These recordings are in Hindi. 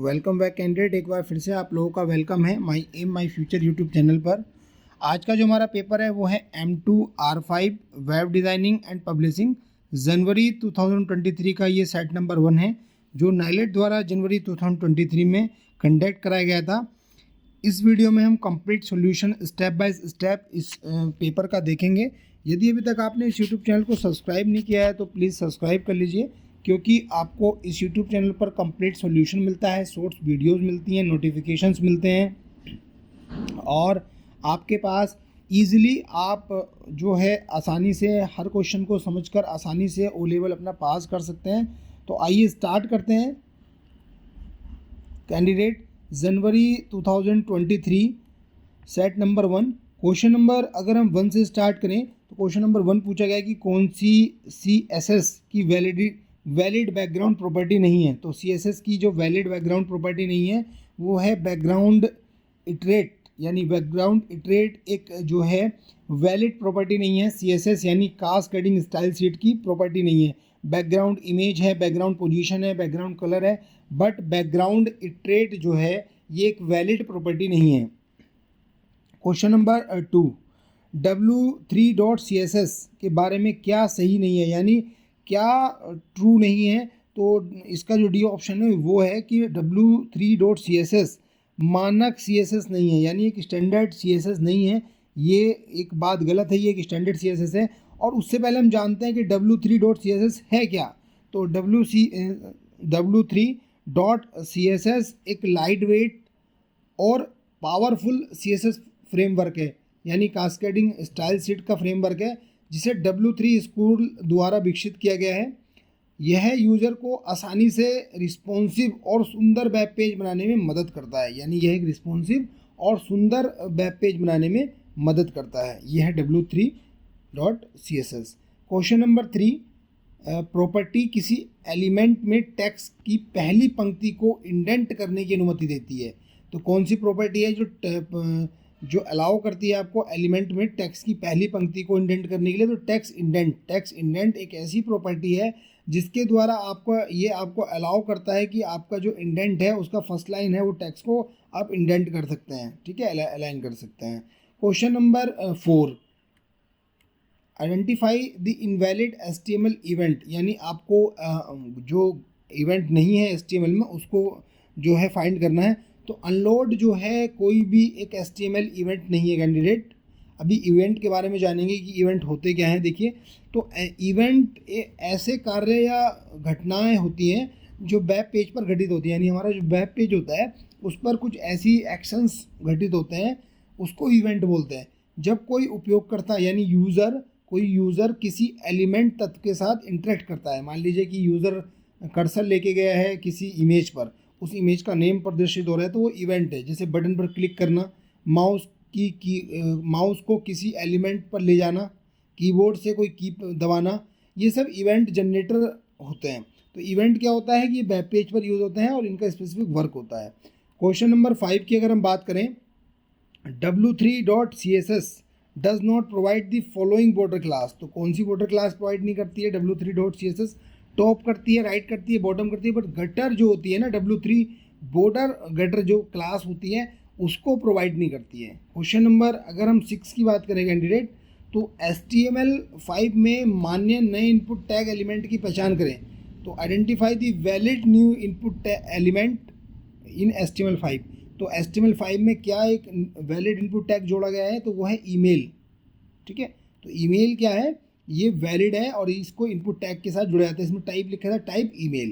Welcome back candidate. एक बार फिर से आप लोगों का वेलकम है my M my future YouTube channel पर। आज का जो हमारा पेपर है वो है M2R5 web designing and publishing जनवरी 2023 का। ये सेट नंबर 1 है जो नाइलेट द्वारा जनवरी 2023 में कंडक्ट कराया गया था। इस वीडियो में हम complete solution step by step इस पेपर का देखेंगे। यदि अभी तक आपने इस यूट्यूब चैनल को सब्सक्राइब नहीं किया है तो प्लीज़ सब्सक्राइब कर लीजिए, क्योंकि आपको इस यूट्यूब चैनल पर कंप्लीट सॉल्यूशन मिलता है, शॉर्ट्स वीडियोस मिलती हैं, नोटिफिकेशंस मिलते हैं और आपके पास ईजिली आप जो है आसानी से हर क्वेश्चन को समझकर आसानी से ओ लेवल अपना पास कर सकते हैं। तो आइए स्टार्ट करते हैं। कैंडिडेट जनवरी 2023 सेट नंबर 1 क्वेश्चन नंबर अगर हम 1 से स्टार्ट करें तो क्वेश्चन नंबर 1 पूछा गया कि कौन सी CSS की वैलिड बैकग्राउंड प्रॉपर्टी नहीं है। तो CSS की जो वैलिड बैकग्राउंड प्रॉपर्टी नहीं है वो है बैकग्राउंड इटरेट, यानी बैकग्राउंड इटरेट एक जो है वैलिड प्रॉपर्टी नहीं है। CSS यानी कास्केडिंग स्टाइल शीट की प्रॉपर्टी नहीं है। बैकग्राउंड इमेज है, बैकग्राउंड पोजीशन है, बैकग्राउंड कलर है, बट बैकग्राउंड इटरेट जो है ये एक वैलिड प्रॉपर्टी नहीं है। क्वेश्चन नंबर 2 W3.CSS के बारे में क्या सही नहीं है, यानी क्या ट्रू नहीं है। तो इसका जो डी ऑप्शन है वो है कि W3.CSS मानक CSS नहीं है, यानी एक स्टैंडर्ड CSS नहीं है। ये एक बात गलत है, ये एक स्टैंडर्ड CSS है। और उससे पहले हम जानते हैं कि W3.CSS है क्या। तो W3.CSS एक लाइट वेट और पावरफुल CSS फ्रेमवर्क है, यानी कास्केडिंग स्टाइल शीट का फ्रेमवर्क है जिसे W3 स्कूल द्वारा विकसित किया गया है। यह यूज़र को आसानी से रिस्पॉन्सिव और सुंदर वेब पेज बनाने में मदद करता है, यानी यह एक रिस्पॉन्सिव और सुंदर वेब पेज बनाने में मदद करता है। यह है W3.CSS। क्वेश्चन नंबर 3 प्रॉपर्टी किसी एलिमेंट में टेक्स्ट की पहली पंक्ति को इंडेंट करने की अनुमति देती है। तो कौन सी प्रॉपर्टी है जो अलाउ करती है आपको एलिमेंट में टेक्स्ट की पहली पंक्ति को इंडेंट करने के लिए। तो टेक्स्ट इंडेंट एक ऐसी प्रॉपर्टी है जिसके द्वारा आपको अलाउ करता है कि आपका जो इंडेंट है उसका फर्स्ट लाइन है वो टेक्स्ट को आप इंडेंट कर सकते हैं, ठीक है, अलाइन कर सकते हैं। Question number 4 identify the invalid HTML event, यानी आपको जो इवेंट नहीं है HTML में उसको जो है फाइंड करना है। तो अनलोड जो है कोई भी एक HTML इवेंट नहीं है कैंडिडेट। अभी इवेंट के बारे में जानेंगे कि इवेंट होते क्या हैं। देखिए, तो इवेंट ऐसे कार्य या घटनाएं होती हैं जो वेब पेज पर घटित होती हैं, यानी हमारा जो वेब पेज होता है उस पर कुछ ऐसी एक्शंस घटित होते हैं, उसको इवेंट बोलते हैं। जब कोई उपयोगकर्ता यानी कोई यूज़र किसी एलिमेंट तत्व के साथ इंटरेक्ट करता है, मान लीजिए कि यूज़र कर्सर लेके गया है किसी इमेज पर, उस इमेज का नेम प्रदर्शित हो रहा है तो वो इवेंट है। जैसे बटन पर क्लिक करना, माउस को किसी एलिमेंट पर ले जाना, कीबोर्ड से कोई की दबाना, ये सब इवेंट जनरेटर होते हैं। तो इवेंट क्या होता है कि वेब पेज पर यूज़ होते हैं और इनका स्पेसिफिक वर्क होता है। क्वेश्चन नंबर 5 की अगर हम बात करें, W3.CSS does not provide the following border class. तो कौन सी बॉर्डर क्लास प्रोवाइड नहीं करती है W3.CSS? टॉप करती है, राइट करती है, बॉटम करती है, बट गटर जो होती है ना W3 बॉर्डर गटर जो क्लास होती है उसको प्रोवाइड नहीं करती है। क्वेश्चन नंबर अगर हम 6 की बात करें कैंडिडेट, तो HTML5 में मान्य नए इनपुट टैग एलिमेंट की पहचान करें। तो identify the valid new input element in HTML5। तो HTML5 में क्या एक वैलिड इनपुट टैग जोड़ा गया है, तो वो है ईमेल, ठीक है। तो ईमेल क्या है, ये वैलिड है और इसको इनपुट टैग के साथ जुड़ा जाता है। इसमें टाइप लिखा था टाइप ईमेल।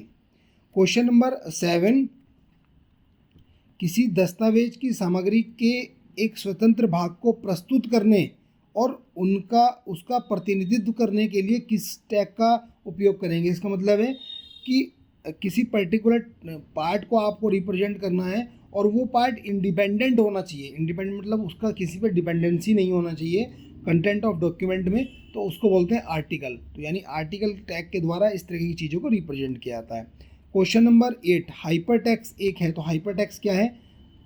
क्वेश्चन नंबर 7 किसी दस्तावेज की सामग्री के एक स्वतंत्र भाग को प्रस्तुत करने और उसका प्रतिनिधित्व करने के लिए किस टैग का उपयोग करेंगे। इसका मतलब है कि किसी पर्टिकुलर पार्ट को आपको रिप्रेजेंट करना है और वो पार्ट इंडिपेंडेंट होना चाहिए। इंडिपेंडेंट मतलब उसका किसी पर डिपेंडेंसी नहीं होना चाहिए कंटेंट ऑफ डॉक्यूमेंट में, तो उसको बोलते हैं आर्टिकल। तो यानी आर्टिकल टैग के द्वारा इस तरह की चीज़ों को रिप्रेजेंट किया जाता है। क्वेश्चन नंबर 8 हाइपरटेक्स्ट एक है। तो हाइपरटेक्स्ट क्या है?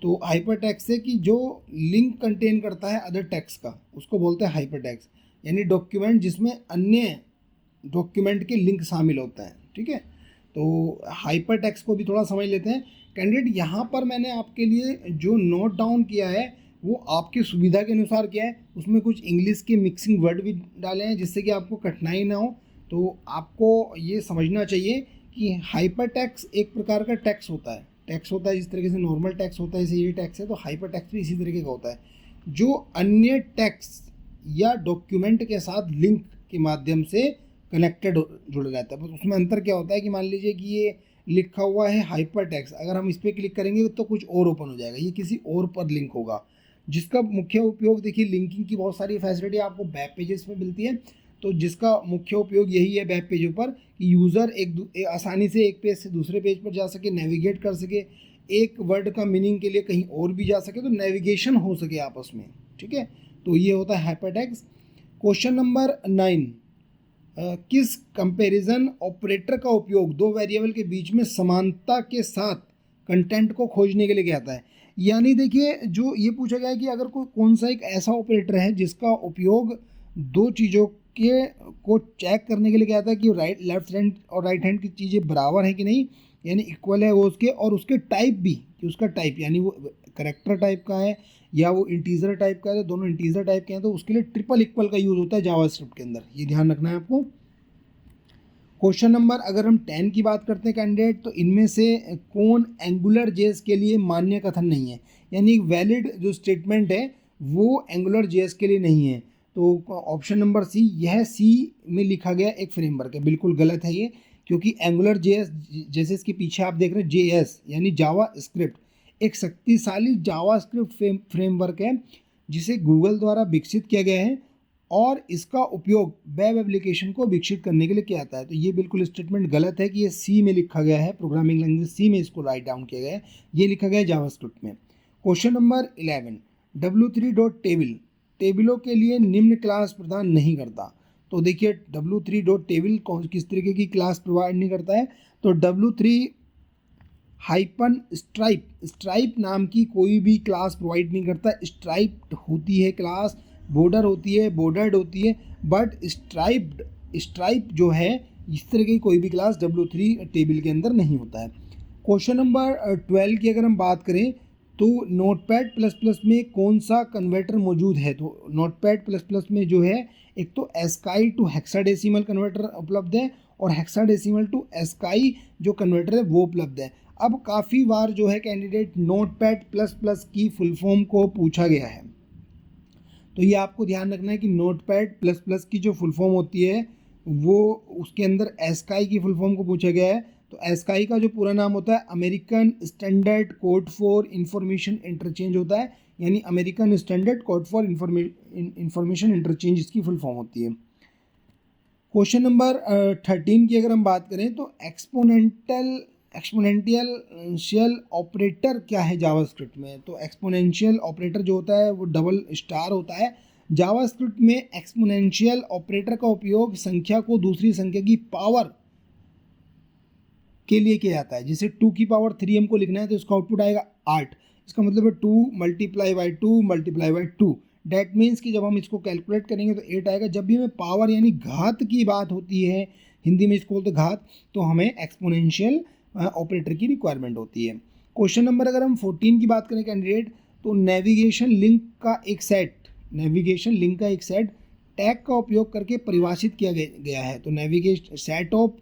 तो हाइपरटेक्स्ट है कि जो लिंक कंटेन करता है अदर टेक्स्ट का, उसको बोलते हैं हाइपरटेक्स्ट, यानी डॉक्यूमेंट जिसमें अन्य डॉक्यूमेंट के लिंक शामिल होते हैं, ठीक है। तो हाइपर टेक्स्ट को भी थोड़ा समझ लेते हैं कैंडिडेट। यहाँ पर मैंने आपके लिए जो नोट डाउन किया है वो आपकी सुविधा के अनुसार किया है, उसमें कुछ इंग्लिश के मिक्सिंग वर्ड भी डाले हैं जिससे कि आपको कठिनाई ना हो। तो आपको ये समझना चाहिए कि हाइपर टैक्स एक प्रकार का टैक्स होता है। टैक्स होता है जिस तरीके से नॉर्मल टैक्स होता है, जैसे ये टैक्स है, तो हाइपर टैक्स भी इसी तरीके का होता है, जो अन्य टैक्स या डॉक्यूमेंट के साथ लिंक के माध्यम से कनेक्टेड जुड़ रहता है। बस उसमें अंतर क्या होता है कि मान लीजिए कि ये लिखा हुआ है हाइपर टैक्स, अगर हम इस पर क्लिक करेंगे तो कुछ और ओपन हो जाएगा, ये किसी और पर लिंक होगा, जिसका मुख्य उपयोग देखिए, लिंकिंग की बहुत सारी फैसिलिटी आपको वेब पेजेस में मिलती है, तो जिसका मुख्य उपयोग यही है वेब पेजों पर कि यूज़र आसानी से एक पेज से दूसरे पेज पर जा सके, नेविगेट कर सके, एक वर्ड का मीनिंग के लिए कहीं और भी जा सके, तो नेविगेशन हो सके आपस में। ठीक है, तो ये होता है हाइपरटेक्स्ट। क्वेश्चन नंबर 9, किस कंपैरिजन ऑपरेटर का उपयोग दो वेरिएबल के बीच में समानता के साथ कंटेंट को खोजने के लिए किया जाता है। यानी देखिए, जो ये पूछा गया है कि अगर कौन सा एक ऐसा ऑपरेटर है जिसका उपयोग दो चीज़ों के को चेक करने के लिए किया जाता है कि लेफ्ट हैंड और राइट हैंड की चीज़ें बराबर है कि नहीं, यानी इक्वल है वो उसके, और उसके टाइप भी, कि उसका टाइप यानी वो करेक्टर टाइप का है या वो इंटीजर टाइप का है, तो दोनों इंटीजर टाइप के हैं, तो उसके लिए ट्रिपल इक्वल का यूज़ होता है जावास्क्रिप्ट के अंदर, ये ध्यान रखना है आपको। क्वेश्चन नंबर अगर हम 10 की बात करते हैं कैंडिडेट, तो इनमें से कौन एंगुलर जेएस के लिए मान्य कथन नहीं है, यानी वैलिड जो स्टेटमेंट है वो एंगुलर जेएस के लिए नहीं है। तो ऑप्शन नंबर सी, यह सी में लिखा गया एक फ्रेमवर्क है, बिल्कुल गलत है ये, क्योंकि एंगुलर जेएस, जैसे इसके पीछे आप देख रहे हैं जेएस यानी जावा स्क्रिप्ट, एक शक्तिशाली जावा स्क्रिप्ट फ्रेमवर्क है जिसे गूगल द्वारा विकसित किया गया है और इसका उपयोग वेब एप्लीकेशन को विकसित करने के लिए किया जाता है। तो ये बिल्कुल स्टेटमेंट गलत है कि ये सी में लिखा गया है, प्रोग्रामिंग लैंग्वेज सी में इसको राइट डाउन किया गया है, ये लिखा गया है जावास्क्रिप्ट में। क्वेश्चन नंबर 11, w3.table टेबलों के लिए निम्न क्लास प्रदान नहीं करता। तो देखिए w3.table कौन किस तरीके की क्लास प्रोवाइड नहीं करता है, तो w3 हाइपन स्ट्राइप नाम की कोई भी क्लास प्रोवाइड नहीं करता। स्ट्राइप्ड होती है क्लास, बॉर्डर होती है, बॉर्डर्ड होती है, बट स्ट्राइप जो है इस तरह की कोई भी क्लास w3 टेबल के अंदर नहीं होता है। क्वेश्चन नंबर 12 की अगर हम बात करें तो नोटपैड प्लस प्लस में कौन सा कन्वर्टर मौजूद है, तो नोटपैड प्लस प्लस में जो है एक तो एस्काई टू हेक्साडेसिमल कन्वर्टर उपलब्ध है और हेक्साडेसिमल टू एस्काई जो कन्वर्टर है वो उपलब्ध है। अब काफ़ी बार जो है कैंडिडेट नोटपैड प्लस प्लस की फुल फॉर्म को पूछा गया है, तो ये आपको ध्यान रखना है कि नोटपैड प्लस प्लस की जो फुल फॉर्म होती है वो उसके अंदर एस्काई की फुल फॉर्म को पूछा गया है। तो एस्काई का जो पूरा नाम होता है American standard code for information interchange होता है, यानी American standard code for information interchange इसकी फुल फॉर्म होती है। क्वेश्चन नंबर 13 की अगर हम बात करें तो एक्सपोनेंशियल ऑपरेटर क्या है जावास्क्रिप्ट में, तो एक्सपोनेंशियल ऑपरेटर जो होता है वो डबल स्टार होता है। जावास्क्रिप्ट में एक्सपोनेंशियल ऑपरेटर का उपयोग संख्या को दूसरी संख्या की पावर के लिए किया जाता है। जैसे 2 की पावर 3 हमको लिखना है तो इसका आउटपुट आएगा 8, इसका मतलब है 2 multiply by 2 multiply by 2, that means कि जब हम इसको कैलकुलेट करेंगे तो 8 आएगा। जब भी हमें पावर यानी घात की बात होती है, हिंदी में इसको बोलते घात, तो हमें एक्सपोनेंशियल ऑपरेटर की रिक्वायरमेंट होती है। क्वेश्चन नंबर अगर हम 14 की बात करें कैंडिडेट, तो नेविगेशन लिंक का एक सेट टैग का उपयोग करके परिभाषित किया गया है। तो set of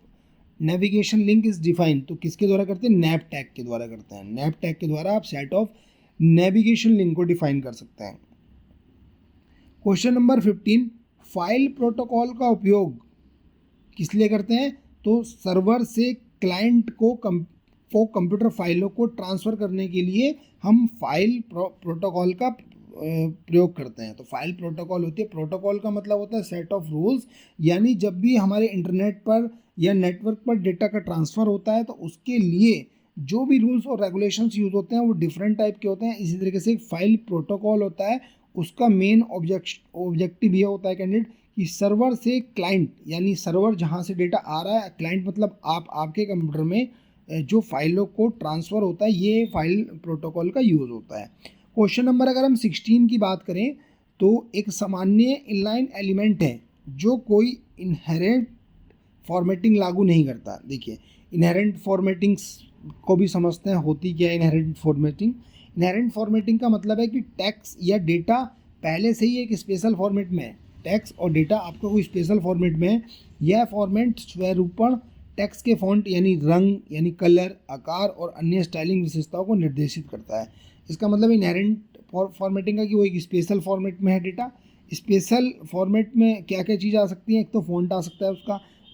navigation link is defined, तो किसके द्वारा करते हैं, नैप टैग के द्वारा करते हैं। नैप टैग के द्वारा आप सेट ऑफ नेविगेशन लिंक को डिफाइन कर सकते हैं। क्वेश्चन नंबर 15, फाइल प्रोटोकॉल का उपयोग किस लिए करते हैं, तो सर्वर से क्लाइंट को कंप्यूटर फाइलों को ट्रांसफ़र करने के लिए हम फाइल प्रोटोकॉल का प्रयोग करते हैं। तो फाइल प्रोटोकॉल होती है, प्रोटोकॉल का मतलब होता है सेट ऑफ रूल्स, यानी जब भी हमारे इंटरनेट पर या नेटवर्क पर डेटा का ट्रांसफ़र होता है तो उसके लिए जो भी रूल्स और रेगुलेशंस यूज़ होते हैं वो डिफरेंट टाइप के होते हैं। इसी तरीके से एक फाइल प्रोटोकॉल होता है, उसका मेन ऑब्जेक्टिव ये होता है कैंडिडेट कि सर्वर से क्लाइंट, यानी सर्वर जहाँ से डेटा आ रहा है, क्लाइंट मतलब आपके कंप्यूटर में जो फाइलों को ट्रांसफ़र होता है, ये फाइल प्रोटोकॉल का यूज़ होता है। क्वेश्चन नंबर अगर हम 16 की बात करें तो एक सामान्य इनलाइन एलिमेंट है जो कोई इनहेरेंट फॉर्मेटिंग लागू नहीं करता। देखिए इनहेरेंट फॉर्मेटिंग्स को भी समझते हैं, होती क्या है इनहेरेंट फॉर्मेटिंग। इनहेरेंट फॉर्मेटिंग का मतलब है कि टेक्स्ट या डेटा पहले से ही एक स्पेशल फॉर्मेट में है। टेक्स्ट और डेटा आपका कोई स्पेशल फॉर्मेट में है। यह फॉर्मेट स्वरूपण टेक्स्ट के फॉन्ट यानी रंग यानी कलर, आकार और अन्य स्टाइलिंग विशेषताओं को निर्देशित करता है। इसका मतलब इनहेरेंट फॉर्मेटिंग का कि वो एक स्पेशल फॉर्मेट में है डेटा। स्पेशल फॉर्मेट में क्या क्या चीज़ आ सकती है, एक तो फॉन्ट आ सकता है,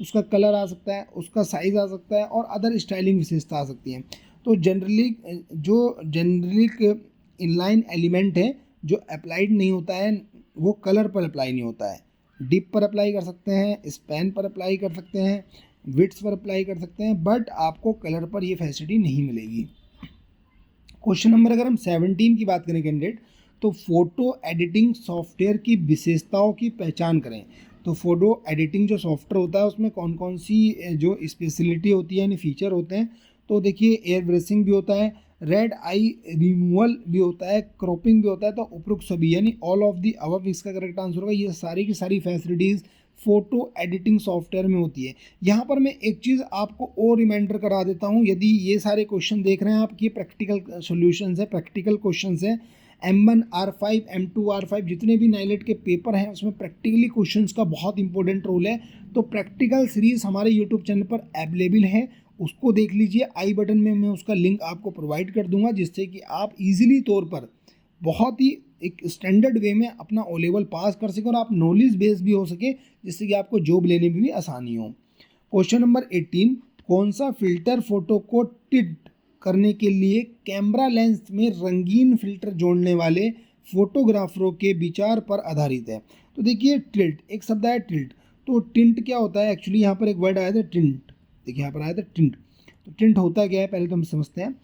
उसका कलर आ सकता है, उसका साइज़ आ सकता है और अदर स्टाइलिंग विशेषता आ सकती हैं। तो जनरली जो जेनरिक इनलाइन एलिमेंट है जो अप्लाइड नहीं होता है वो कलर पर अप्लाई नहीं होता है। डिप पर अप्लाई कर सकते हैं, स्पैन पर अप्लाई कर सकते हैं, विड्थ पर अप्लाई कर सकते हैं, बट आपको कलर पर ये फैसिलिटी नहीं मिलेगी। क्वेश्चन नंबर अगर हम 17 की बात करें कैंडिडेट, तो फोटो एडिटिंग सॉफ्टवेयर की विशेषताओं की पहचान करें। तो फोटो एडिटिंग जो सॉफ्टवेयर होता है उसमें कौन कौन सी जो स्पेशलिटी होती है यानी फीचर होते हैं, तो देखिए एयर ब्रेसिंग भी होता है, रेड आई रिमूवल भी होता है, क्रॉपिंग भी होता है। तो उपरोक्त सभी यानी ऑल ऑफ दी अबव इसका करेक्ट आंसर होगा। ये सारी की सारी फैसिलिटीज़ फोटो एडिटिंग सॉफ्टवेयर में होती है। यहाँ पर मैं एक चीज़ आपको और रिमाइंडर करा देता हूँ, यदि ये सारे क्वेश्चन देख रहे हैं आप, ये प्रैक्टिकल सॉल्यूशंस है, प्रैक्टिकल क्वेश्चंस हैं। M1 R5 M2 R5 जितने भी नाइलेट के पेपर हैं उसमें प्रैक्टिकली क्वेश्चंस का बहुत इंपॉर्टेंट रोल है। तो प्रैक्टिकल सीरीज हमारे यूट्यूब चैनल पर अवेलेबल है, उसको देख लीजिए। आई बटन में मैं उसका लिंक आपको प्रोवाइड कर दूंगा, जिससे कि आप इजीली तौर पर बहुत ही एक स्टैंडर्ड वे में अपना ओ लेवल पास कर सकें और आप नॉलेज बेस भी हो सके, जिससे कि आपको जॉब लेने में भी आसानी हो। क्वेश्चन नंबर 18, कौन सा फिल्टर फोटो को टिल्ट करने के लिए कैमरा लेंस में रंगीन फिल्टर जोड़ने वाले फोटोग्राफरों के विचार पर आधारित है। तो देखिए टिल्ट, एक शब्द है टिल्ट। तो टिंट क्या होता है, एक्चुअली यहाँ पर एक वर्ड आया था टिंट, देखिए यहाँ पर आया था टिंट। तो टिंट होता क्या है पहले तो हम समझते हैं।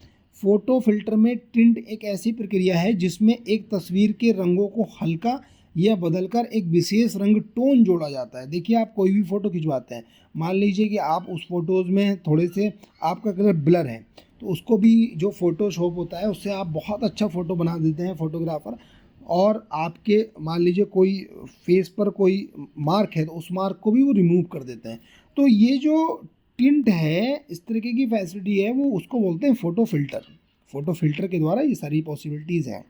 फोटो फिल्टर में टिंट एक ऐसी प्रक्रिया है जिसमें एक तस्वीर के रंगों को हल्का या बदलकर एक विशेष रंग टोन जोड़ा जाता है। देखिए आप कोई भी फ़ोटो खिंचवाते हैं, मान लीजिए कि आप उस फोटोज़ में थोड़े से आपका कलर ब्लर है, तो उसको भी जो फोटोशॉप होता है उससे आप बहुत अच्छा फ़ोटो बना देते हैं फोटोग्राफर। और आपके मान लीजिए कोई फेस पर कोई मार्क है तो उस मार्क को भी वो रिमूव कर देते हैं। तो ये जो टिंट है, इस तरीके की फैसिलिटी है, वो उसको बोलते हैं फ़ोटो फिल्टर। फ़ोटो फिल्टर के द्वारा ये सारी पॉसिबिलिटीज़ हैं।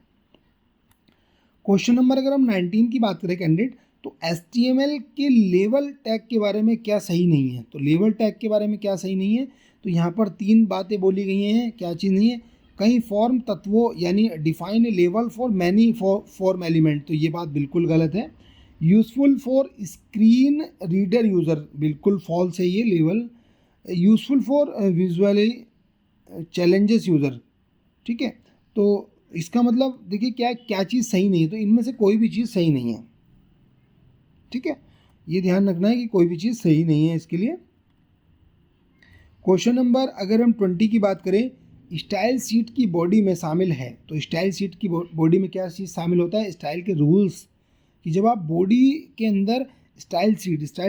क्वेश्चन नंबर अगर हम 19 की बात करें कैंडिडेट, तो HTML के लेवल टैग के बारे में क्या सही नहीं है। तो लेवल टैग के बारे में क्या सही नहीं है, तो यहाँ पर 3 बातें बोली गई हैं। क्या चीज़ नहीं है, कई फॉर्म तत्वों यानी define level for many form element, तो ये बात बिल्कुल गलत है। Useful for screen reader user, बिल्कुल फॉल्स है ये level. Useful for visually challenges user, ठीक है। तो इसका मतलब देखिए क्या क्या चीज़ सही नहीं है, तो इनमें से कोई भी चीज़ सही नहीं है, ठीक है। ये ध्यान रखना है कि कोई भी चीज़ सही नहीं है इसके लिए। क्वेश्चन नंबर अगर हम 20 की बात करें, स्टाइल शीट की बॉडी में शामिल है। तो स्टाइल शीट की बॉडी में क्या चीज़ शामिल होता है, स्टाइल के रूल्स, कि जब आप बॉडी के अंदर स्टाइल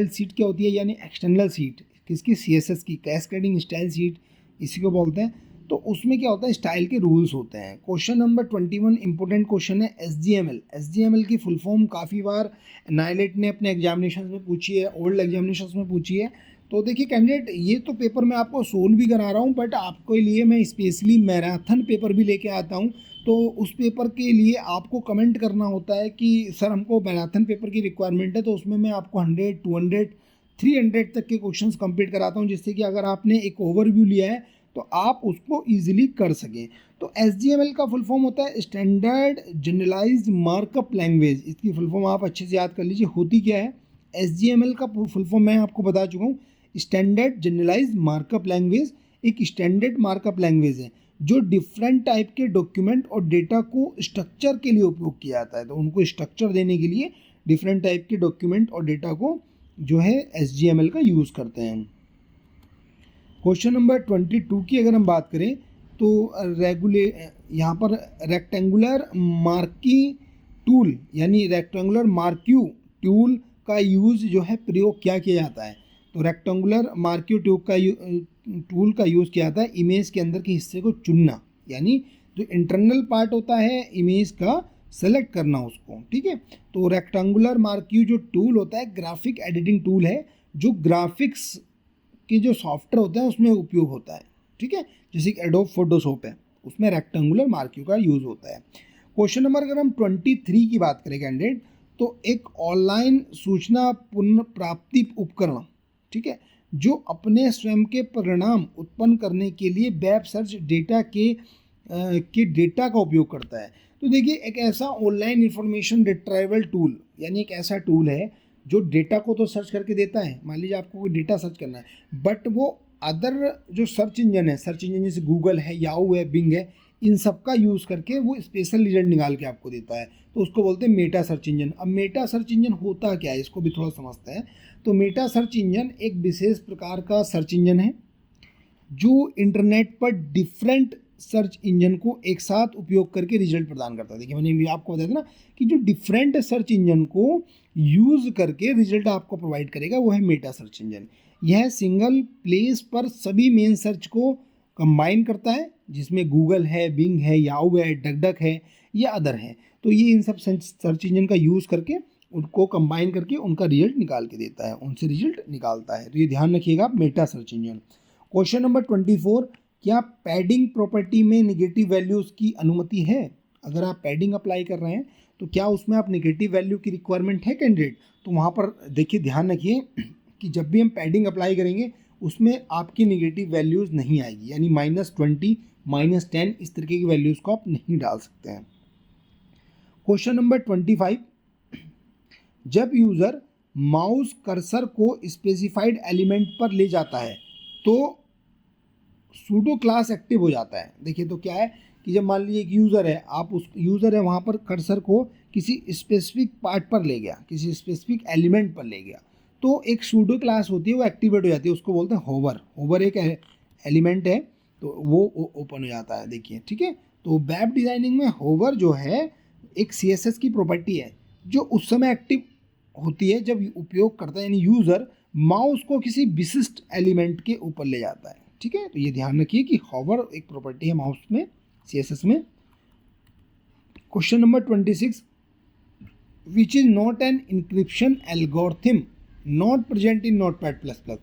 शीट क्या होती है यानी एक्सटर्नल शीट, किसकी, CSS की, कैस्केडिंग स्टाइल शीट इसी को बोलते हैं। तो उसमें क्या होता है, स्टाइल के रूल्स होते हैं। क्वेश्चन नंबर 21 इंपॉर्टेंट क्वेश्चन है, SGML की फुल फॉर्म काफ़ी बार नाइलेट ने अपने एग्जामिनेशन में पूछी है, ओल्ड एग्जामिनेशन में पूछी है। तो देखिए कैंडिडेट, ये तो पेपर मैं आपको सोल्व भी करा रहा हूँ, बट आपके लिए मैं स्पेशली मैराथन पेपर भी लेके आता हूँ। तो उस पेपर के लिए आपको कमेंट करना होता है कि सर हमको मैराथन पेपर की रिक्वायरमेंट है, तो उसमें मैं आपको 100, 200, 300 तक के क्वेश्चंस कंप्लीट कराता हूँ, जिससे कि अगर आपने एक ओवरव्यू लिया है तो आप उसको ईजिली कर सकें। तो SGML का फुल फॉर्म होता है स्टैंडर्ड जनरलाइज्ड मार्कअप लैंग्वेज। इसकी फुल फॉर्म आप अच्छे से याद कर लीजिए, होती क्या है। SGML का फुल फॉर्म मैं आपको बता चुका हूँ, स्टैंडर्ड जनरलाइज्ड मार्कअप लैंग्वेज एक स्टैंडर्ड मार्कअप लैंग्वेज है जो डिफरेंट टाइप के डॉक्यूमेंट और डेटा को स्ट्रक्चर के लिए उपयोग किया जाता है। तो उनको स्ट्रक्चर देने के लिए डिफरेंट टाइप के डॉक्यूमेंट और डेटा को जो है SGML का यूज़ करते हैं। क्वेश्चन नंबर 22 की अगर हम बात करें, तो यहाँ पर रेक्टेंगुलर मार्की टूल यानी रेक्टेंगुलर मार्क्यू टूल का यूज़ जो है प्रयोग क्या किया जाता है। तो रेक्टेंगुलर मार्क्यू टूल का यूज़ किया जाता है इमेज के अंदर के हिस्से को चुनना, यानी जो इंटरनल पार्ट होता है इमेज का सेलेक्ट करना उसको, ठीक है। तो रेक्टेंगुलर मार्क्यू जो टूल होता है ग्राफिक एडिटिंग टूल है जो ग्राफिक्स के जो सॉफ्टवेयर होते हैं उसमें उपयोग होता है, ठीक है। जैसे कि एडोब फोटोशॉप है, उसमें रेक्टेंगुलर मार्क्यू का यूज़ होता है। क्वेश्चन नंबर अगर हम 23 की बात करें कैंडिडेट, तो एक ऑनलाइन सूचना पुनर्प्राप्ति उपकरण, ठीक है, जो अपने स्वयं के परिणाम उत्पन्न करने के लिए वेब सर्च डेटा के डेटा का उपयोग करता है। तो देखिए एक ऐसा ऑनलाइन इंफॉर्मेशन रिट्राइवल टूल, यानी एक ऐसा टूल है जो डेटा को तो सर्च करके देता है। मान लीजिए आपको कोई डेटा सर्च करना है, बट वो अदर जो सर्च इंजन है, सर्च इंजन जैसे गूगल है, याहू है, बिंग है, इन सब का यूज़ करके वो स्पेशल रिजल्ट निकाल के आपको देता है, तो उसको बोलते हैं मेटा सर्च इंजन। अब मेटा सर्च इंजन होता क्या है, इसको भी थोड़ा समझते हैं। तो मेटा सर्च इंजन एक विशेष प्रकार का सर्च इंजन है जो इंटरनेट पर डिफरेंट सर्च इंजन को एक साथ उपयोग करके रिजल्ट प्रदान करता है। देखिए मैंने भी आपको बताया था ना कि जो डिफरेंट सर्च इंजन को यूज़ करके रिजल्ट आपको प्रोवाइड करेगा वो है मेटा सर्च इंजन। यह सिंगल प्लेस पर सभी मेन सर्च को कंबाइन करता है, जिसमें गूगल है, बिंग है, याहू है, डकडक है या अदर है। तो ये इन सब सर्च इंजन का यूज़ करके उनको कंबाइन करके उनका रिजल्ट निकाल के देता है, उनसे रिजल्ट निकालता है। तो ये ध्यान रखिएगा, Meta search engine. Question number 24, क्या पैडिंग प्रॉपर्टी में निगेटिव वैल्यूज़ की अनुमति है? अगर आप पैडिंग अप्लाई कर रहे हैं तो क्या उसमें आप निगेटिव वैल्यू की रिक्वायरमेंट है कैंडिडेट? तो वहाँ पर देखिए ध्यान रखिए कि जब भी हम पैडिंग अप्लाई करेंगे उसमें आपकी निगेटिव वैल्यूज़ नहीं आएगी, यानी -20, -10 इस तरीके की वैल्यूज़ को आप नहीं डाल सकते हैं। क्वेश्चन नंबर 25, जब यूज़र माउस कर्सर को स्पेसिफाइड एलिमेंट पर ले जाता है तो सूडो क्लास एक्टिव हो जाता है। देखिए तो क्या है कि जब मान लीजिए एक यूज़र है, आप उस यूज़र है वहाँ पर कर्सर को किसी स्पेसिफिक पार्ट पर ले गया, किसी स्पेसिफिक एलिमेंट पर ले गया, तो एक सूडो क्लास होती है वो एक्टिवेट हो जाती है, उसको बोलते हैं होवर। होवर एक एलिमेंट है तो वो ओपन हो जाता है। देखिए ठीक है, तो वेब डिज़ाइनिंग में होवर जो है एक CSS की प्रॉपर्टी है जो उस समय एक्टिव होती है जब उपयोग करता है, यानी यूज़र माउस को किसी विशिष्ट एलिमेंट के ऊपर ले जाता है, ठीक है। तो ये ध्यान रखिए कि होवर एक प्रॉपर्टी है माउस में, CSS में। Question number 26, which is not an encryption algorithm not present in Notepad++,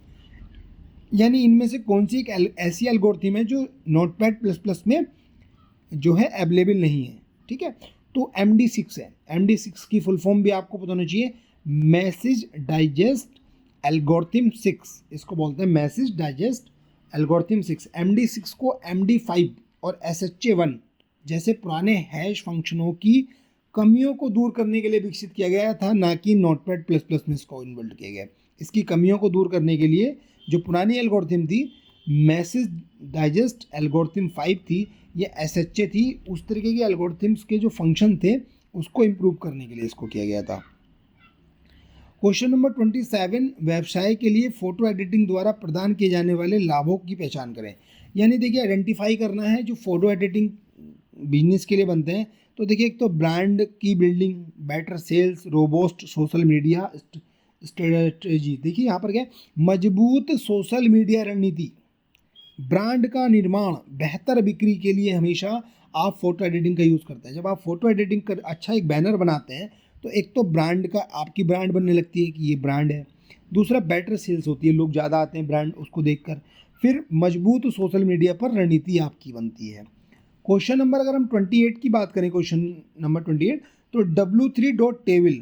यानी इनमें से कौन सी एक ऐसी एल्गोरिथम है जो नोटपैड++ में जो है अवेलेबल नहीं है, ठीक है। तो MD6 है। MD6 की फुल फॉर्म भी आपको पता होना चाहिए, मैसेज डाइजेस्ट एल्गोरिथम 6, इसको बोलते हैं मैसेज डाइजेस्ट एल्गोरिथम 6। MD6 को MD5 और SHA1 जैसे पुराने हैश फंक्शनों की कमियों को दूर करने के लिए विकसित किया गया था, ना कि नोटपैड++ में इसको इन्वॉल्व किया गया। इसकी कमियों को दूर करने के लिए जो पुरानी एल्गोरिथम थी, मैसेज डाइजेस्ट एल्गोरिथम 5 थी, ये SHA थी, उस तरीके के एल्गोरिथम्स के जो फंक्शन थे उसको इम्प्रूव करने के लिए इसको किया गया था। क्वेश्चन नंबर 27, व्यवसाय के लिए फ़ोटो एडिटिंग द्वारा प्रदान किए जाने वाले लाभों की पहचान करें। यानी देखिए आइडेंटिफाई करना है जो फ़ोटो एडिटिंग बिजनेस के लिए बनते हैं। तो देखिए एक तो ब्रांड की building, better sales, robust social media strategy. देखिए यहाँ पर क्या, मजबूत सोशल मीडिया रणनीति, ब्रांड का निर्माण, बेहतर बिक्री के लिए हमेशा आप फ़ोटो एडिटिंग का यूज़ करते हैं। जब आप फ़ोटो एडिटिंग कर अच्छा एक बैनर बनाते हैं तो एक तो ब्रांड का, आपकी ब्रांड बनने लगती है कि ये ब्रांड है। दूसरा बेटर सेल्स होती है, लोग ज़्यादा आते हैं ब्रांड उसको देखकर। फिर मजबूत सोशल मीडिया पर रणनीति आपकी बनती है। क्वेश्चन नंबर अगर हम 28 की बात करें, क्वेश्चन नंबर 28, तो W3.table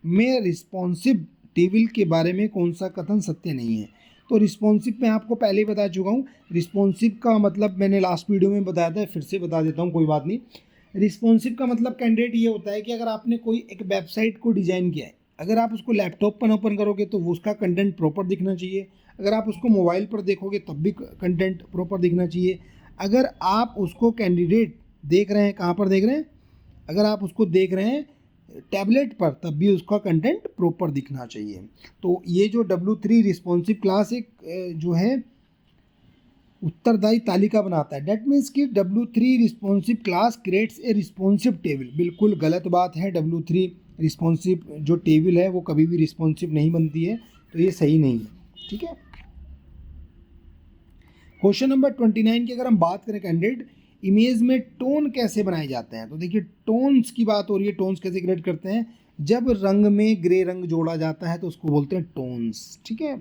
में रिस्पॉन्सिव टेबल के बारे में कौन सा कथन सत्य नहीं है? तो रिस्पॉन्सिव मैं आपको पहले ही बता चुका हूँ। रिस्पॉन्सिव का मतलब मैंने लास्ट वीडियो में बताया था, फिर से बता देता हूँ, कोई बात नहीं। रिस्पॉन्सिव का मतलब कैंडिडेट ये होता है कि अगर आपने कोई एक वेबसाइट को डिज़ाइन किया है, अगर आप उसको लैपटॉप पर ओपन करोगे तो वो उसका कंटेंट प्रॉपर दिखना चाहिए, अगर आप उसको मोबाइल पर देखोगे तब भी कंटेंट प्रॉपर दिखना चाहिए, अगर आप उसको कैंडिडेट देख रहे हैं, कहाँ पर देख रहे हैं, अगर आप उसको देख रहे हैं टैबलेट पर तब भी उसका कंटेंट प्रॉपर दिखना चाहिए। तो ये जो W3 रिस्पॉन्सिव क्लास एक जो है उत्तरदायी तालिका बनाता है। डेट मीन्स कि W3 responsive class creates a responsive table. बिल्कुल गलत बात है, W3 रिस्पॉन्सिव जो टेबल है वो कभी भी रिस्पॉन्सिव नहीं बनती है, तो ये सही नहीं है, ठीक है। क्वेश्चन नंबर 29 की अगर हम बात करें कैंडिडेट, इमेज में टोन कैसे बनाए जाते हैं? तो देखिए टोन्स की बात हो रही है, टोन्स कैसे क्रिएट करते हैं? जब रंग में ग्रे रंग जोड़ा जाता है तो उसको बोलते हैं टोन्स, ठीक है।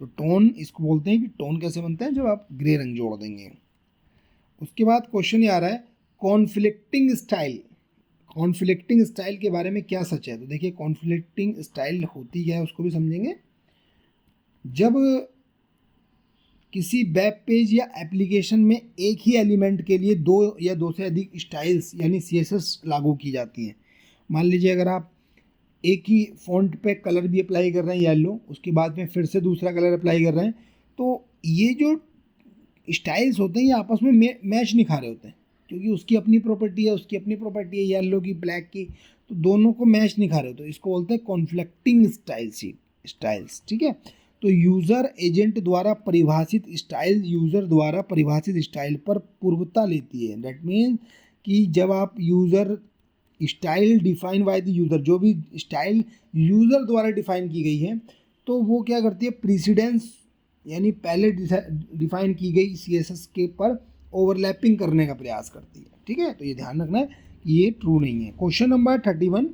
तो टोन इसको बोलते हैं कि टोन कैसे बनता है, जब आप ग्रे रंग जोड़ देंगे। उसके बाद क्वेश्चन ये आ रहा है कॉन्फ्लिक्टिंग स्टाइल। कॉन्फ्लिक्टिंग स्टाइल के बारे में क्या सच है? तो देखिए कॉन्फ्लिक्टिंग स्टाइल होती क्या है उसको भी समझेंगे। जब किसी वेब पेज या एप्लीकेशन में एक ही एलिमेंट के लिए दो या दो से अधिक स्टाइल्स यानी सीएसएस लागू की जाती हैं। मान लीजिए अगर आप एक ही फॉन्ट पे कलर भी अप्लाई कर रहे हैं येलो, उसके बाद में फिर से दूसरा कलर अप्लाई कर रहे हैं, तो ये जो स्टाइल्स होते हैं ये आपस में मैच नहीं खा रहे होते हैं, क्योंकि उसकी अपनी प्रॉपर्टी है, उसकी अपनी प्रॉपर्टी है, येलो की ब्लैक की, तो दोनों को मैच नहीं खा रहे होते, इसको बोलते हैं कॉन्फ्लिक्टिंग स्टाइल्स। ठीक है, तो यूज़र एजेंट द्वारा परिभाषित स्टाइल यूज़र द्वारा परिभाषित स्टाइल पर पूर्वता लेती है। दैट मीन्स कि जब आप user style define by the user, जो भी स्टाइल यूज़र द्वारा डिफाइन की गई है, तो वो क्या करती है, प्रीसिडेंस यानी पहले डिफाइन की गई सीएसएस के पर ओवरलैपिंग करने का प्रयास करती है। ठीक है, तो ये ध्यान रखना है कि ये ट्रू नहीं है। क्वेश्चन नंबर 31,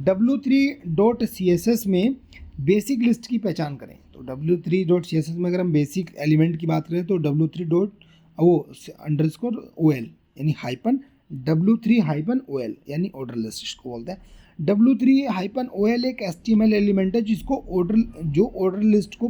w3.css में बेसिक लिस्ट की पहचान करें। तो w3.css में अगर हम बेसिक एलिमेंट की बात करें तो w3.ol यानी -w3-ol यानी ऑर्डर लिस्ट इसको बोलते हैं। w3-ol एक HTML एलिमेंट है जिसको ऑर्डर लिस्ट को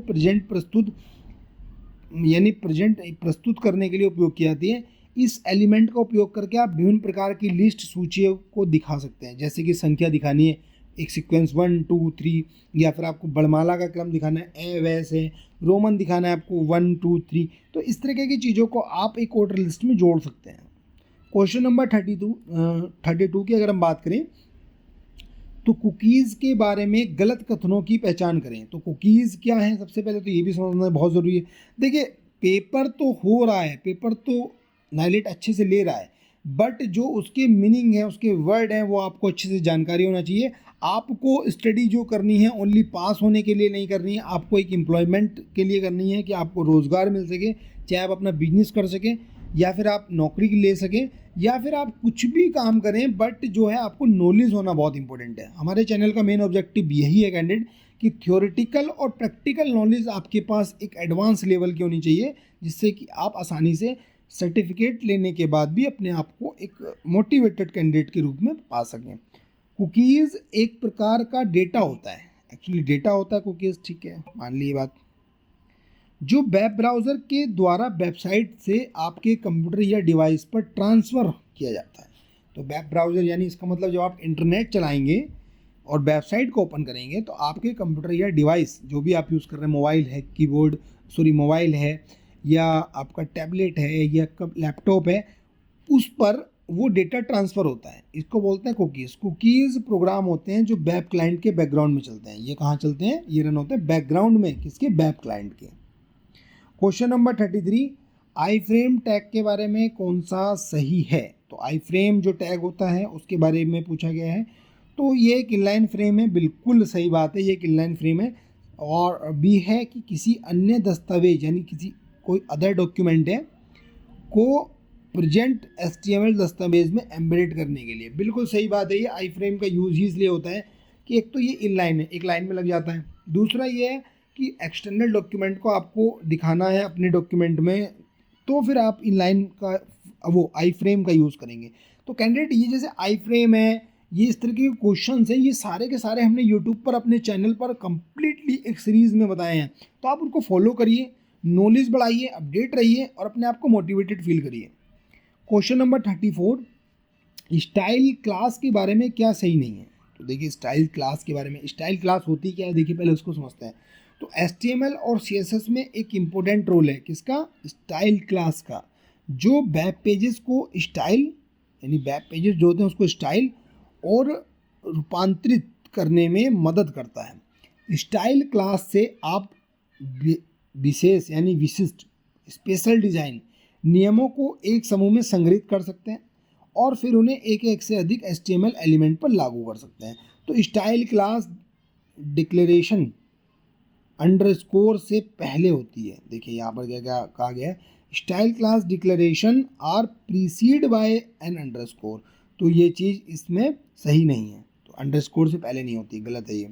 प्रस्तुत करने के लिए उपयोग की जाती है। इस एलिमेंट का उपयोग करके आप विभिन्न प्रकार की लिस्ट सूचियों को दिखा सकते हैं, जैसे कि संख्या दिखानी है, एक सीक्वेंस 1 2 3, या फिर आपको बड़माला का क्रम दिखाना है, ए वैसे रोमन दिखाना है आपको 1 2 3, तो इस तरह की चीज़ों को आप एक ऑर्डर लिस्ट में जोड़ सकते हैं। क्वेश्चन नंबर 32 की अगर हम बात करें तो कुकीज़ के बारे में गलत कथनों की पहचान करें। तो कुकीज़ क्या है, सबसे पहले तो ये भी समझना बहुत ज़रूरी है। देखिए पेपर तो हो रहा है, पेपर तो नाइलेट अच्छे से ले रहा है, बट जो उसके मीनिंग है, उसके वर्ड हैं, वो आपको अच्छे से जानकारी होना चाहिए। आपको स्टडी जो करनी है ओनली पास होने के लिए नहीं करनी है, आपको एक एम्प्लॉयमेंट के लिए करनी है कि आपको रोज़गार मिल सके, चाहे आप अपना बिजनेस कर सकें या फिर आप नौकरी ले सकें या फिर आप कुछ भी काम करें, बट जो है आपको नॉलेज होना बहुत इंपॉर्टेंट है। हमारे चैनल का मेन ऑब्जेक्टिव यही है कैंडिडेट कि थ्योरेटिकल और प्रैक्टिकल नॉलेज आपके पास एक एडवांस लेवल की होनी चाहिए, जिससे कि आप आसानी से सर्टिफिकेट लेने के बाद भी अपने आप को एक मोटिवेटेड कैंडिडेट के रूप में पा सकें। कुकीज़ एक प्रकार का डेटा होता है, एक्चुअली डेटा होता है कुकीज़, ठीक है, मान ली ये बात, जो वेब ब्राउज़र के द्वारा वेबसाइट से आपके कंप्यूटर या डिवाइस पर ट्रांसफ़र किया जाता है। तो वेब ब्राउज़र यानी इसका मतलब जब आप इंटरनेट चलाएंगे और वेबसाइट को ओपन करेंगे तो आपके कंप्यूटर या डिवाइस जो भी आप यूज़ कर रहे हैं, मोबाइल है या आपका टैबलेट है या लैपटॉप है, उस पर वो डेटा ट्रांसफ़र होता है। इसको बोलते हैं कुकीज़। कुकीज़ प्रोग्राम होते हैं जो वेब क्लाइंट के बैकग्राउंड में चलते हैं। ये कहाँ चलते हैं? ये रन होते हैं बैकग्राउंड में, किसके? वेब क्लाइंट के। क्वेश्चन नंबर 33, आई फ्रेम टैग के बारे में कौन सा सही है? तो आई फ्रेम जो टैग होता है उसके बारे में पूछा गया है। तो ये एक इनलाइन फ्रेम है, बिल्कुल सही बात है, ये एक इनलाइन फ्रेम है। और बी है कि किसी अन्य दस्तावेज यानी किसी कोई अदर डॉक्यूमेंट है को प्रेजेंट HTML दस्तावेज में एम्बेडेड करने के लिए, बिल्कुल सही बात है। ये आई फ्रेम का यूज़ ही इसलिए होता है कि एक तो ये इनलाइन है, एक लाइन में लग जाता है, दूसरा ये है कि एक्सटर्नल डॉक्यूमेंट को आपको दिखाना है अपने डॉक्यूमेंट में, तो फिर आप इनलाइन का वो आई फ्रेम का यूज़ करेंगे। तो कैंडिडेट ये जैसे आई फ्रेम है, ये इस तरह के क्वेश्चंस हैं, ये सारे के सारे हमने यूट्यूब पर अपने चैनल पर कंप्लीटली एक सीरीज़ में बताए हैं, तो आप उनको फॉलो करिए, नॉलेज बढ़ाइए, अपडेट रहिए और अपने आप को मोटिवेटेड फील करिए। क्वेश्चन नंबर 34, स्टाइल क्लास के बारे में क्या सही नहीं है? तो देखिए स्टाइल क्लास के बारे में, स्टाइल क्लास होती क्या है, देखिए पहले उसको समझते हैं। तो HTML और CSS में एक इम्पोर्टेंट रोल है किसका? स्टाइल क्लास का, जो वेब पेजेस को स्टाइल यानी वेब पेजेस जो होते हैं उसको स्टाइल और रूपांतरित करने में मदद करता है। स्टाइल क्लास से आप विशेष यानी विशिष्ट स्पेशल डिज़ाइन नियमों को एक समूह में संग्रहित कर सकते हैं और फिर उन्हें एक से अधिक HTML एलिमेंट पर लागू कर सकते हैं। तो स्टाइल क्लास डिक्लेरेशन अंडरस्कोर से पहले होती है। देखिए यहाँ पर क्या कहा गया है, style class declaration are preceded by an underscore. तो ये चीज़ इसमें सही नहीं है, तो अंडरस्कोर से पहले नहीं होती, गलत है ये।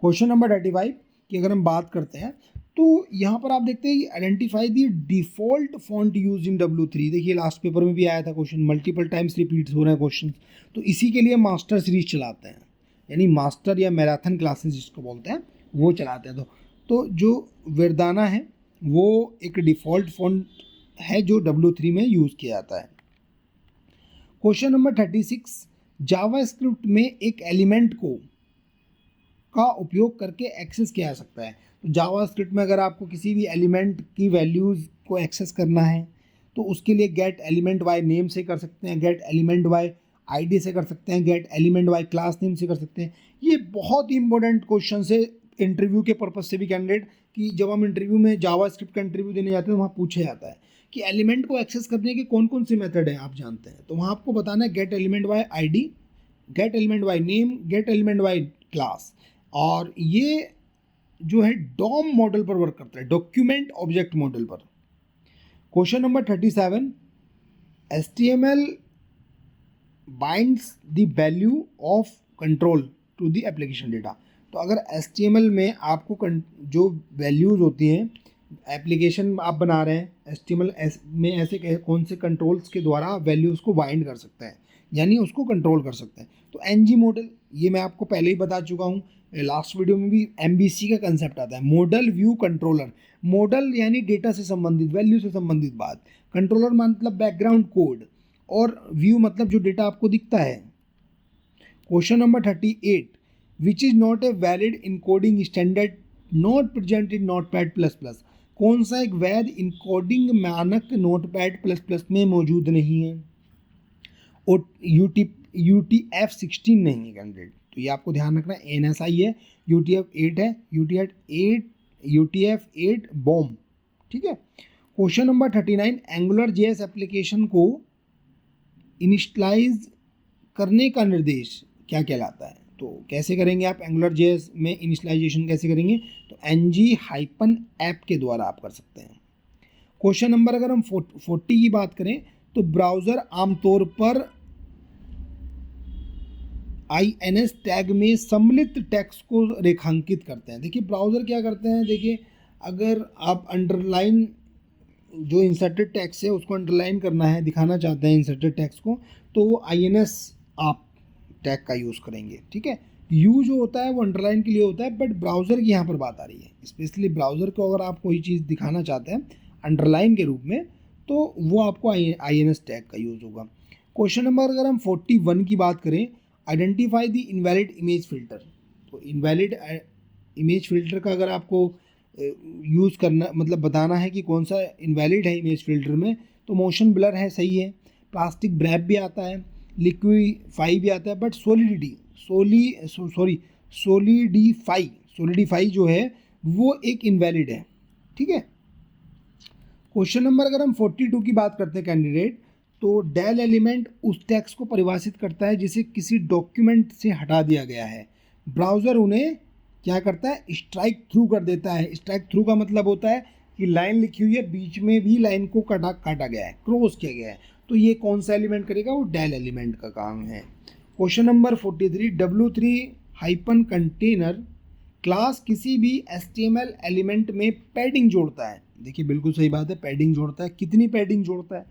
क्वेश्चन नंबर 35 की अगर हम बात करते हैं तो यहाँ पर आप देखते हैं identify the default font use in W3। देखिए लास्ट पेपर में भी आया था क्वेश्चन, मल्टीपल टाइम्स रिपीट्स हो रहे हैं क्वेश्चन, तो इसी के लिए मास्टर सीरीज चलाते हैं, यानी मास्टर या मैराथन क्लासेस जिसको बोलते हैं वो चलाते हैं। तो जो वर्दाना है वो एक डिफ़ॉल्ट फॉन्ट है जो W3 में यूज़ किया जाता है। क्वेश्चन नंबर 36, जावास्क्रिप्ट में एक एलिमेंट का उपयोग करके एक्सेस किया जा सकता है। तो जावास्क्रिप्ट में अगर आपको किसी भी एलिमेंट की वैल्यूज़ को एक्सेस करना है तो उसके लिए गेट एलिमेंट बाय नेम से कर सकते हैं, गेट एलिमेंट बाय आईडी से कर सकते हैं, gate element by class name से कर सकते हैं। ये बहुत ही इंपॉर्टेंट क्वेश्चन है इंटरव्यू के पर्पज़ से भी कैंडिडेट, कि जब हम इंटरव्यू में जावास्क्रिप्ट का इंटरव्यू देने जाते हैं तो वहाँ पूछा जाता है कि एलिमेंट को एक्सेस करने के कौन कौन से मेथड है आप जानते हैं, तो वहाँ आपको बताना है gate element by ID, gate element by name, gate element by class. और ये जो है डॉम मॉडल पर वर्क करता है, डॉक्यूमेंट ऑब्जेक्ट मॉडल पर। Question number 37, HTML binds the value of control to the application data. तो अगर HTML में आपको जो वैल्यूज़ होती हैं, एप्लीकेशन आप बना रहे हैं HTML में, ऐसे कौन से कंट्रोल्स के द्वारा वैल्यूज़ को बाइंड कर सकते हैं, यानी उसको कंट्रोल कर सकते हैं। तो NG मॉडल, ये मैं आपको पहले ही बता चुका हूँ, लास्ट वीडियो में भी MVC का कंसेप्ट आता है, मॉडल व्यू कंट्रोलर। मॉडल यानी डेटा से संबंधित, वैल्यू से संबंधित बात, कंट्रोलर मतलब बैकग्राउंड कोड, और व्यू मतलब जो डेटा आपको दिखता है। Question number 38, which is not a valid encoding standard not present in notepad plus plus. कौन सा एक वैध इनकोडिंग मानक नोटपैड प्लस प्लस में मौजूद नहीं है? और UTF-16 नहीं है कैंडिडेट, तो ये आपको ध्यान रखना है। NSI है, UTF-8 है, UTF-8 बॉम, ठीक है। Question number 39, angular JS application को इनिशियलाइज करने का निर्देश क्या कहलाता है? तो कैसे करेंगे आप एंगुलर JS में इनिशियलाइजेशन कैसे करेंगे? तो ng-app के द्वारा आप कर सकते हैं। क्वेश्चन नंबर अगर हम 40 की बात करें तो ब्राउज़र आमतौर पर INS टैग में सम्मिलित टेक्स्ट को रेखांकित करते हैं। देखिए ब्राउज़र क्या करते हैं, देखिए अगर आप अंडरलाइन जो इंसर्टेड टेक्स्ट है उसको अंडरलाइन करना है, दिखाना चाहते हैं इंसर्टेड टेक्स्ट को, तो वो INS आप टैग का यूज़ करेंगे, ठीक है। यू जो होता है वो अंडरलाइन के लिए होता है, बट ब्राउज़र की यहाँ पर बात आ रही है, स्पेशली ब्राउज़र को अगर आप कोई चीज़ दिखाना चाहते हैं अंडरलाइन के रूप में तो वो आपको INS टैग का यूज़ होगा। क्वेश्चन नंबर अगर हम 41 की बात करें, identify the invalid image filter. तो इनवैलिड इमेज फ़िल्टर का अगर आपको यूज़ करना मतलब बताना है कि कौन सा इनवैलिड है इमेज फ़िल्टर में, तो मोशन ब्लर है, सही है। प्लास्टिक ब्रैप भी आता है, लिक्विफाई भी आता है, बट सोलिडिफाई जो है वो एक इनवैलिड है, ठीक है। क्वेश्चन नंबर अगर हम 42 की बात करते हैं कैंडिडेट, तो डेल एलिमेंट उस टेक्स्ट को परिभाषित करता है जिसे किसी डॉक्यूमेंट से हटा दिया गया है। ब्राउज़र उन्हें क्या करता है, स्ट्राइक थ्रू कर देता है। स्ट्राइक थ्रू का मतलब होता है कि लाइन लिखी हुई है, बीच में भी लाइन को काटा गया है, क्रॉस किया गया है, तो ये कौन सा एलिमेंट करेगा, वो डेल एलिमेंट का काम है। Question number 43, W3 container class किसी भी HTML एलिमेंट में पैडिंग जोड़ता है। देखिए बिल्कुल सही बात है, पैडिंग जोड़ता है। कितनी पैडिंग जोड़ता है?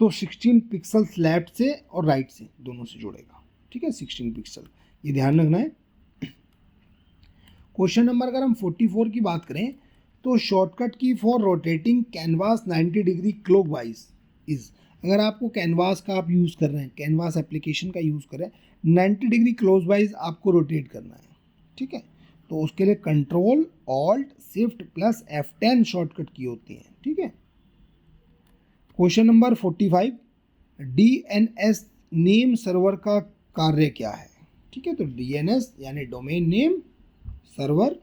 तो 16 पिक्सल्स लेफ्ट से और राइट से दोनों से जोड़ेगा, ठीक है, 16 पिक्सल, ये ध्यान रखना है। क्वेश्चन नंबर अगर हम 44 की बात करें तो शॉर्टकट की for rotating canvas 90 degree clockwise is. अगर आपको कैनवास का आप यूज़ कर रहे हैं, कैनवास एप्लीकेशन का यूज़ कर रहे हैं, 90 डिग्री क्लॉकवाइज आपको रोटेट करना है, ठीक है। तो उसके लिए control alt shift plus F10 shortcut की होती है, ठीक है। Question number 45, DNS name server का कार्य क्या है? ठीक है, तो DNS यानी डोमेन नेम सर्वर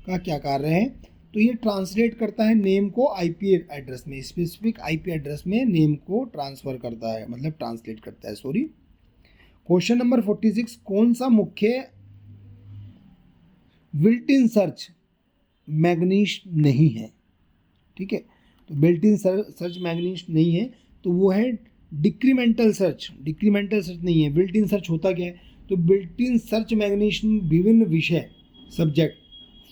का क्या कार्य है? तो ये ट्रांसलेट करता है नेम को IP एड्रेस में, स्पेसिफिक IP एड्रेस में नेम को ट्रांसफ़र करता है, मतलब ट्रांसलेट करता है, सॉरी। क्वेश्चन नंबर 46, कौन सा मुख्य बिल्ट इन सर्च मैग्नीश नहीं है? ठीक है, तो बिल्ट इन सर्च मैग्नीश नहीं है, तो वो है डिक्रीमेंटल सर्च। डिक्रीमेंटल सर्च नहीं है। बिल्ट इन सर्च होता क्या है? तो बिल्ट इन सर्च मैग्नीश विभिन्न विषय, सब्जेक्ट,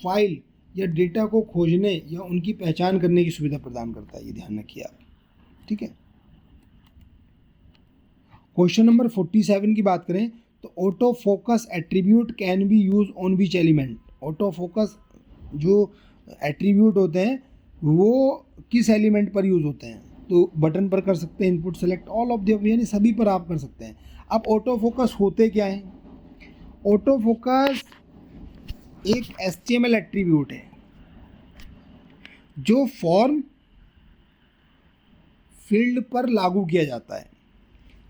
फाइल या डेटा को खोजने या उनकी पहचान करने की सुविधा प्रदान करता है, ये ध्यान रखिए आप, ठीक है। क्वेश्चन नंबर 47 की बात करें तो auto focus attribute can be use on which element. Auto focus जो एट्रीब्यूट होते हैं वो किस एलिमेंट पर यूज़ होते हैं, तो बटन पर कर सकते हैं, input select all of the, यानी सभी पर आप कर सकते हैं। अब ऑटो फोकस होते क्या हैं? ऑटो फोकस एक HTML एट्रीब्यूट है जो फॉर्म फील्ड पर लागू किया जाता है।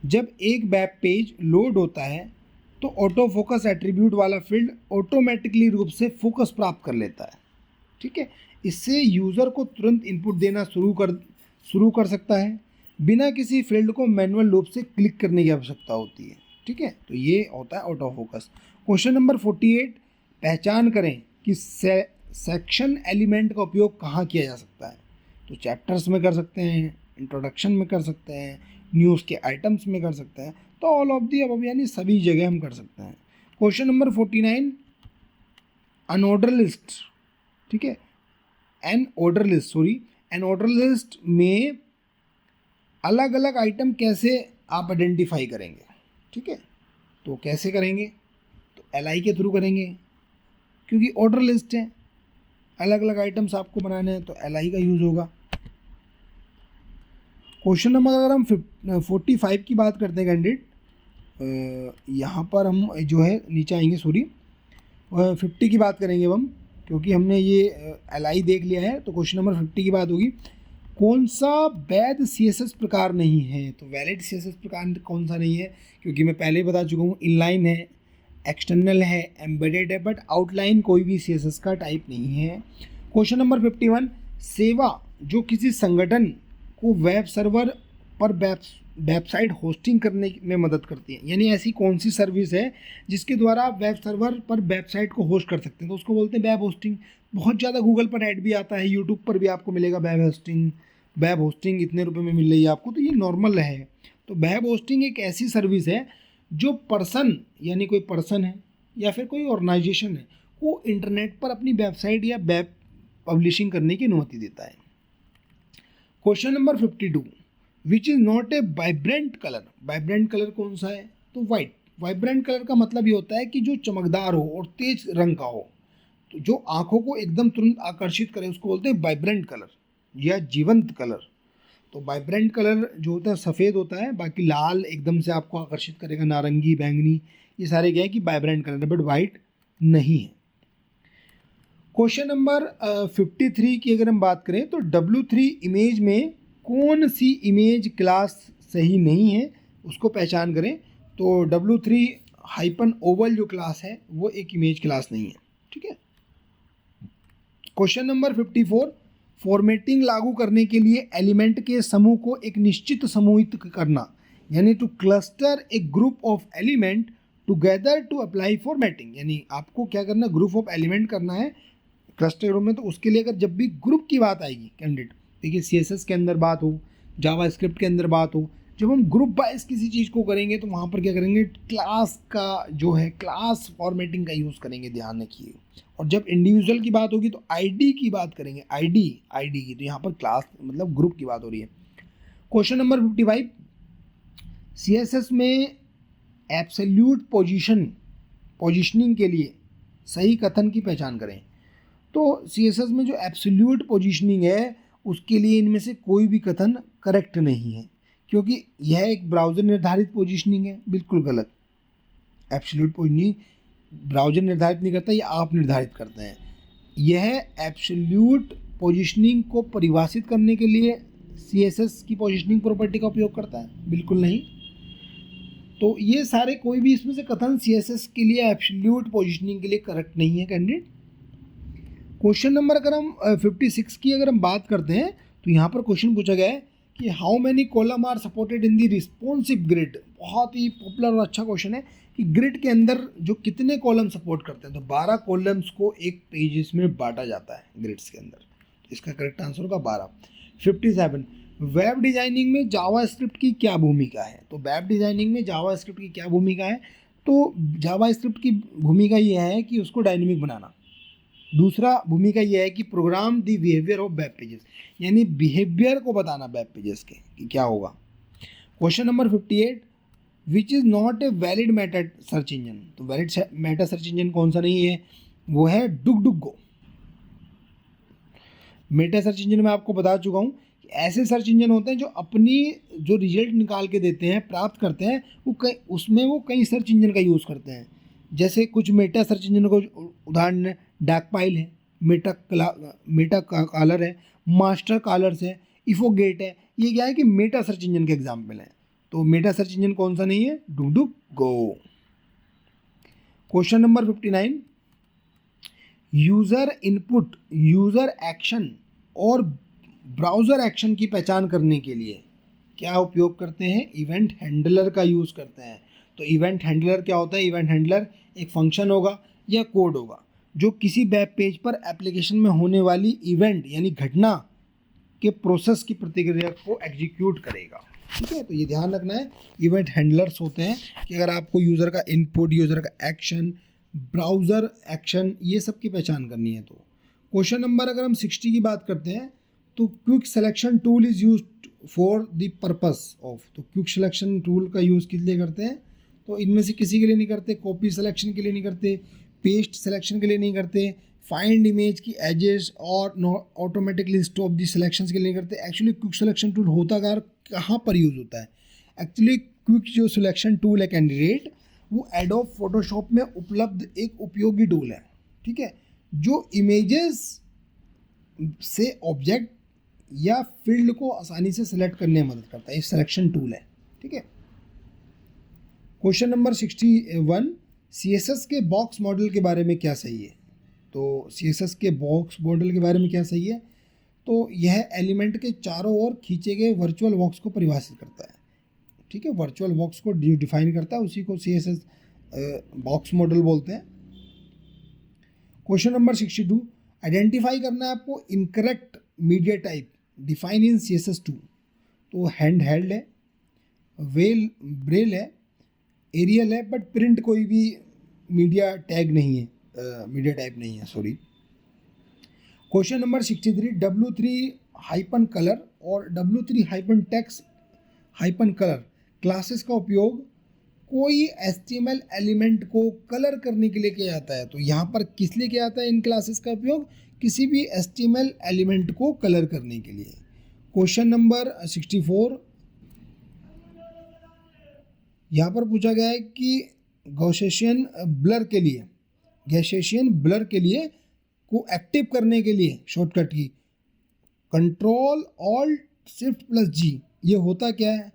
जब एक वेब पेज लोड होता है तो ऑटो फोकस एट्रीब्यूट वाला फील्ड ऑटोमेटिकली रूप से फोकस प्राप्त कर लेता है, ठीक है। इससे यूज़र को तुरंत इनपुट देना शुरू कर सकता है बिना किसी फील्ड को मैनुअल रूप से क्लिक करने की आवश्यकता होती है, ठीक है। तो ये होता है ऑटो फोकस। क्वेश्चन नंबर 48, पहचान करें कि सेक्शन एलिमेंट का उपयोग कहाँ किया जा सकता है। तो चैप्टर्स में कर सकते हैं, इंट्रोडक्शन में कर सकते हैं, न्यूज़ के आइटम्स में कर सकते हैं, तो ऑल ऑफ दी अब यानी सभी जगह हम कर सकते हैं। क्वेश्चन नंबर 49, अनऑर्डर लिस्ट, ठीक है। एन ऑर्डर लिस्ट में अलग अलग आइटम कैसे आप आइडेंटिफाई करेंगे, ठीक है। तो कैसे करेंगे? तो LI के थ्रू करेंगे, क्योंकि ऑर्डर लिस्ट है, अलग अलग आइटम्स आपको बनाने हैं तो LI का यूज़ होगा। क्वेश्चन नंबर अगर हम 45 की बात करते हैं कैंडिडेट, यहाँ पर हम जो है नीचे आएंगे, 50 की बात करेंगे अब हम, क्योंकि हमने ये LI देख लिया है। तो क्वेश्चन नंबर 50 की बात होगी, कौन सा वैध CSS प्रकार नहीं है। तो वैलिड CSS प्रकार कौन सा नहीं है, क्योंकि मैं पहले ही बता चुका हूँ, इनलाइन है, एक्सटर्नल है, एम्बेडेड है, बट आउटलाइन कोई भी CSS का टाइप नहीं है। क्वेश्चन नंबर 51, सेवा जो किसी संगठन को वेब सर्वर पर वेबसाइट होस्टिंग करने में मदद करती है, यानी ऐसी कौन सी सर्विस है जिसके द्वारा आप वेब सर्वर पर वेबसाइट को होस्ट कर सकते हैं, तो उसको बोलते हैं वेब होस्टिंग। बहुत ज़्यादा गूगल पर ऐड भी आता है, यूट्यूब पर भी आपको मिलेगा वेब होस्टिंग इतने रुपए में मिल रही है आपको, तो ये नॉर्मल है। तो वेब होस्टिंग एक ऐसी सर्विस है जो पर्सन, यानी कोई पर्सन है या फिर कोई ऑर्गेनाइजेशन है, वो इंटरनेट पर अपनी वेबसाइट या वेब पब्लिशिंग करने की अनुमति देता है। Question number 52, which is not A vibrant colour. Vibrant colour कौन सा है? तो वाइट। वाइब्रेंट कलर का मतलब ये होता है कि जो चमकदार हो और तेज रंग का हो, तो जो आंखों को एकदम तुरंत आकर्षित करे उसको बोलते हैं वाइब्रेंट कलर या जीवंत कलर। तो वाइब्रेंट कलर जो होता है सफ़ेद होता है, बाकी लाल एकदम से आपको आकर्षित करेगा, नारंगी, बैंगनी, ये सारे क्या है कि वाइब्रेंट कलर है, बट वाइट नहीं है। क्वेश्चन नंबर 53 की अगर हम बात करें तो W3 इमेज में कौन सी इमेज क्लास सही नहीं है, उसको पहचान करें। तो W3-ओवल जो क्लास है वो एक इमेज क्लास नहीं है, ठीक है। क्वेश्चन नंबर 54, फॉर्मेटिंग लागू करने के लिए एलिमेंट के समूह को एक निश्चित समूहित करना, यानी to cluster a group of element together to apply formatting, यानी आपको क्या करना, ग्रुप ऑफ एलिमेंट करना है क्लस्टर ग्रुप में। तो उसके लिए अगर जब भी ग्रुप की बात आएगी कैंडिडेट, देखिए CSS के अंदर बात हो, जावास्क्रिप्ट के अंदर बात हो, जब हम ग्रुप वाइज किसी चीज़ को करेंगे तो वहाँ पर क्या करेंगे, क्लास का जो है क्लास फॉर्मेटिंग का यूज़ करेंगे, ध्यान रखिए। और जब इंडिविजुअल की बात होगी तो ID की बात करेंगे, ID की, तो यहाँ पर क्लास मतलब ग्रुप की बात हो रही है। क्वेश्चन नंबर 55, CSS में एब्सोल्यूट पोजीशनिंग के लिए सही कथन की पहचान करें। तो CSS में जो एब्सोल्यूट पोजीशनिंग है उसके लिए इनमें से कोई भी कथन करेक्ट नहीं है, क्योंकि यह एक ब्राउज़र निर्धारित पोजीशनिंग है, बिल्कुल गलत। एब्सोल्यूट पोजीशनिंग ब्राउज़र निर्धारित नहीं करता, ये आप निर्धारित करते हैं। यह एब्सोल्यूट पोजीशनिंग को परिभाषित करने के लिए CSS की पोजीशनिंग प्रॉपर्टी का उपयोग करता है, बिल्कुल नहीं। तो ये सारे कोई भी इसमें से कथन CSS के लिए एब्सोल्यूट पोजीशनिंग के लिए करेक्ट नहीं है कैंडिडेट। क्वेश्चन नंबर अगर हम 56 की अगर हम बात करते हैं तो यहाँ पर क्वेश्चन पूछा गया है कि how many column are supported in the responsive grid. बहुत ही पॉपुलर और अच्छा क्वेश्चन है कि ग्रिड के अंदर जो कितने कॉलम सपोर्ट करते हैं। तो 12 कॉलम्स को एक पेजेस में बांटा जाता है ग्रिड्स के अंदर, इसका करेक्ट आंसर होगा 12। 57, वेब डिज़ाइनिंग में जावास्क्रिप्ट की क्या भूमिका है। तो वेब डिज़ाइनिंग में जावास्क्रिप्ट की क्या भूमिका है, तो जावास्क्रिप्ट की भूमिका ये है कि उसको डायनेमिक बनाना, दूसरा भूमिका यह है कि program the behaviour of web pages, यानी बिहेवियर को बताना वेब पेजेस के कि क्या होगा। Question number 58, which is not a valid meta search engine. तो वैलिड मेटा सर्च इंजन कौन सा नहीं है, वो है DuckDuckGo. Meta search engine में आपको बता चुका हूँ कि ऐसे सर्च इंजन होते हैं जो अपनी जो रिजल्ट निकाल के देते हैं, प्राप्त करते हैं, वो कई सर्च इंजन का यूज़ करते हैं। जैसे कुछ मेटा सर्च इंजन को उदाहरण है, डार्कपाइल है, मेटा कॉलर है, मास्टर कॉलर्स है, इफोगेट है। ये क्या है कि मेटा सर्च इंजन के एग्जाम्पल हैं। तो मेटा सर्च इंजन कौन सा नहीं है, DuckDuckGo. Question number 59, user input, user action और ब्राउज़र एक्शन की पहचान करने के लिए क्या उपयोग करते हैं, इवेंट हैंडलर का यूज़ करते हैं। तो इवेंट हैंडलर क्या होता है, इवेंट हैंडलर एक फंक्शन होगा या कोड होगा जो किसी वेब पेज पर एप्लीकेशन में होने वाली इवेंट यानी घटना के प्रोसेस की प्रतिक्रिया को एग्जीक्यूट करेगा। ठीक है, तो ये ध्यान रखना है, इवेंट हैंडलर्स होते हैं कि अगर आपको यूज़र का इनपुट, यूज़र का एक्शन, ब्राउज़र एक्शन, ये सब की पहचान करनी है। तो क्वेश्चन नंबर अगर हम 60 की बात करते हैं तो quick selection tool is used for the purpose of. तो क्विक सिलेक्शन टूल का यूज़ किस लिए करते हैं, तो इनमें से किसी के लिए नहीं करते। कॉपी सिलेक्शन के लिए नहीं करते, पेस्ट सिलेक्शन के लिए नहीं करते, फाइंड इमेज की एजेस और ऑटोमेटिकली स्टॉप दी सिलेक्शंस के लिए नहीं करते। एक्चुअली क्विक सिलेक्शन टूल होता कहाँ पर यूज़ होता है, एक्चुअली क्विक जो सिलेक्शन टूल है कैंडिडेट, वो एडोब फोटोशॉप में उपलब्ध एक उपयोगी टूल है। ठीक है, जो इमेजेस से ऑब्जेक्ट या फील्ड को आसानी से सिलेक्ट करने में मदद करता है, ये सिलेक्शन टूल है। ठीक है, क्वेश्चन नंबर 61, CSS के बॉक्स मॉडल के बारे में क्या सही है। तो CSS के बॉक्स मॉडल के बारे में क्या सही है, तो यह एलिमेंट के चारों ओर खींचे गए वर्चुअल बॉक्स को परिभाषित करता है। ठीक है, वर्चुअल बॉक्स को डिफाइन करता है, उसी को CSS बॉक्स मॉडल बोलते हैं। क्वेश्चन नंबर 62, आइडेंटिफाई करना है आपको इनकरेक्ट मीडिया टाइप डिफाइन इन CSS2। तो हैंड हेल्ड है, वेल ब्रेल है, एरियल है, बट प्रिंट कोई भी मीडिया टैग नहीं है, मीडिया टाइप नहीं है, sorry. Question number 63, W3 hyphen colour और W3 hyphen text hyphen colour classes का उपयोग कोई HTML एलिमेंट को कलर करने के लिए किया जाता है। तो यहाँ पर किस लिए किया जाता है इन क्लासेस का उपयोग, किसी भी HTML एलिमेंट को कलर करने के लिए। क्वेश्चन नंबर 64, यहाँ पर पूछा गया है कि गॉसियन ब्लर के लिए को एक्टिव करने के लिए शॉर्टकट की कंट्रोल ऑल्ट शिफ्ट प्लस जी, ये होता क्या है,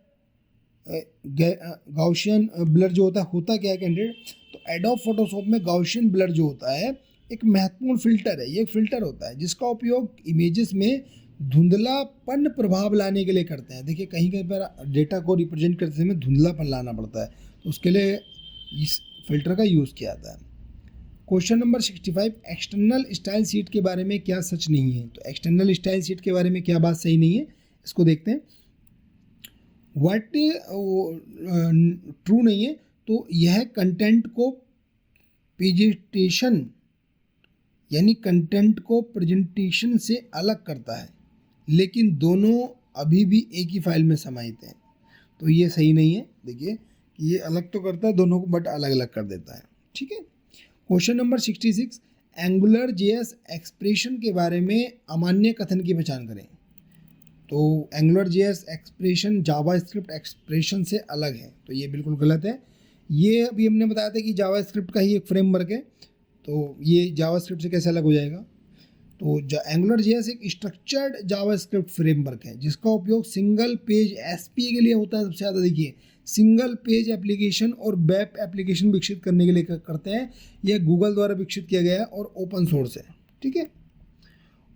गॉसियन ब्लर जो होता क्या है कैंडिडेट। तो एडोब फोटोशॉप में गॉसियन ब्लर जो होता है एक महत्वपूर्ण फिल्टर है, ये एक फिल्टर होता है जिसका उपयोग इमेजेस में धुंधलापन प्रभाव लाने के लिए करते हैं। देखिए कहीं कहीं पर डेटा को रिप्रेजेंट करते समय धुंधलापन लाना पड़ता है, तो उसके लिए इस फिल्टर का यूज़ किया जाता है। Question number 65, external style sheet के बारे में क्या सच नहीं है। तो एक्सटर्नल स्टाइल शीट के बारे में क्या बात सही नहीं है, इसको देखते हैं। व्हाट ट्रू नहीं है, तो यह कंटेंट को प्रेजेंटेशन यानी कंटेंट को प्रेजेंटेशन से अलग करता है, लेकिन दोनों अभी भी एक ही फाइल में समाहित हैं। तो ये सही नहीं है। देखिए ये अलग तो करता है दोनों को, बट अलग अलग कर देता है। ठीक है, question number 66, angular JS expression के बारे में अमान्य कथन की पहचान करें। तो angular JS expression JavaScript expression से अलग है, तो ये बिल्कुल गलत है। ये अभी हमने बताया था कि जावास्क्रिप्ट का ही एक फ्रेमवर्क है, तो ये जावास्क्रिप्ट से कैसे अलग हो जाएगा। तो एंगुलर JS एक स्ट्रक्चर्ड जावास्क्रिप्ट फ्रेमवर्क है जिसका उपयोग सिंगल पेज SPA के लिए होता है सबसे ज़्यादा। देखिए सिंगल पेज एप्लीकेशन और वेब एप्लीकेशन विकसित करने के लिए करते हैं। यह गूगल द्वारा विकसित किया गया है और ओपन सोर्स है। ठीक है,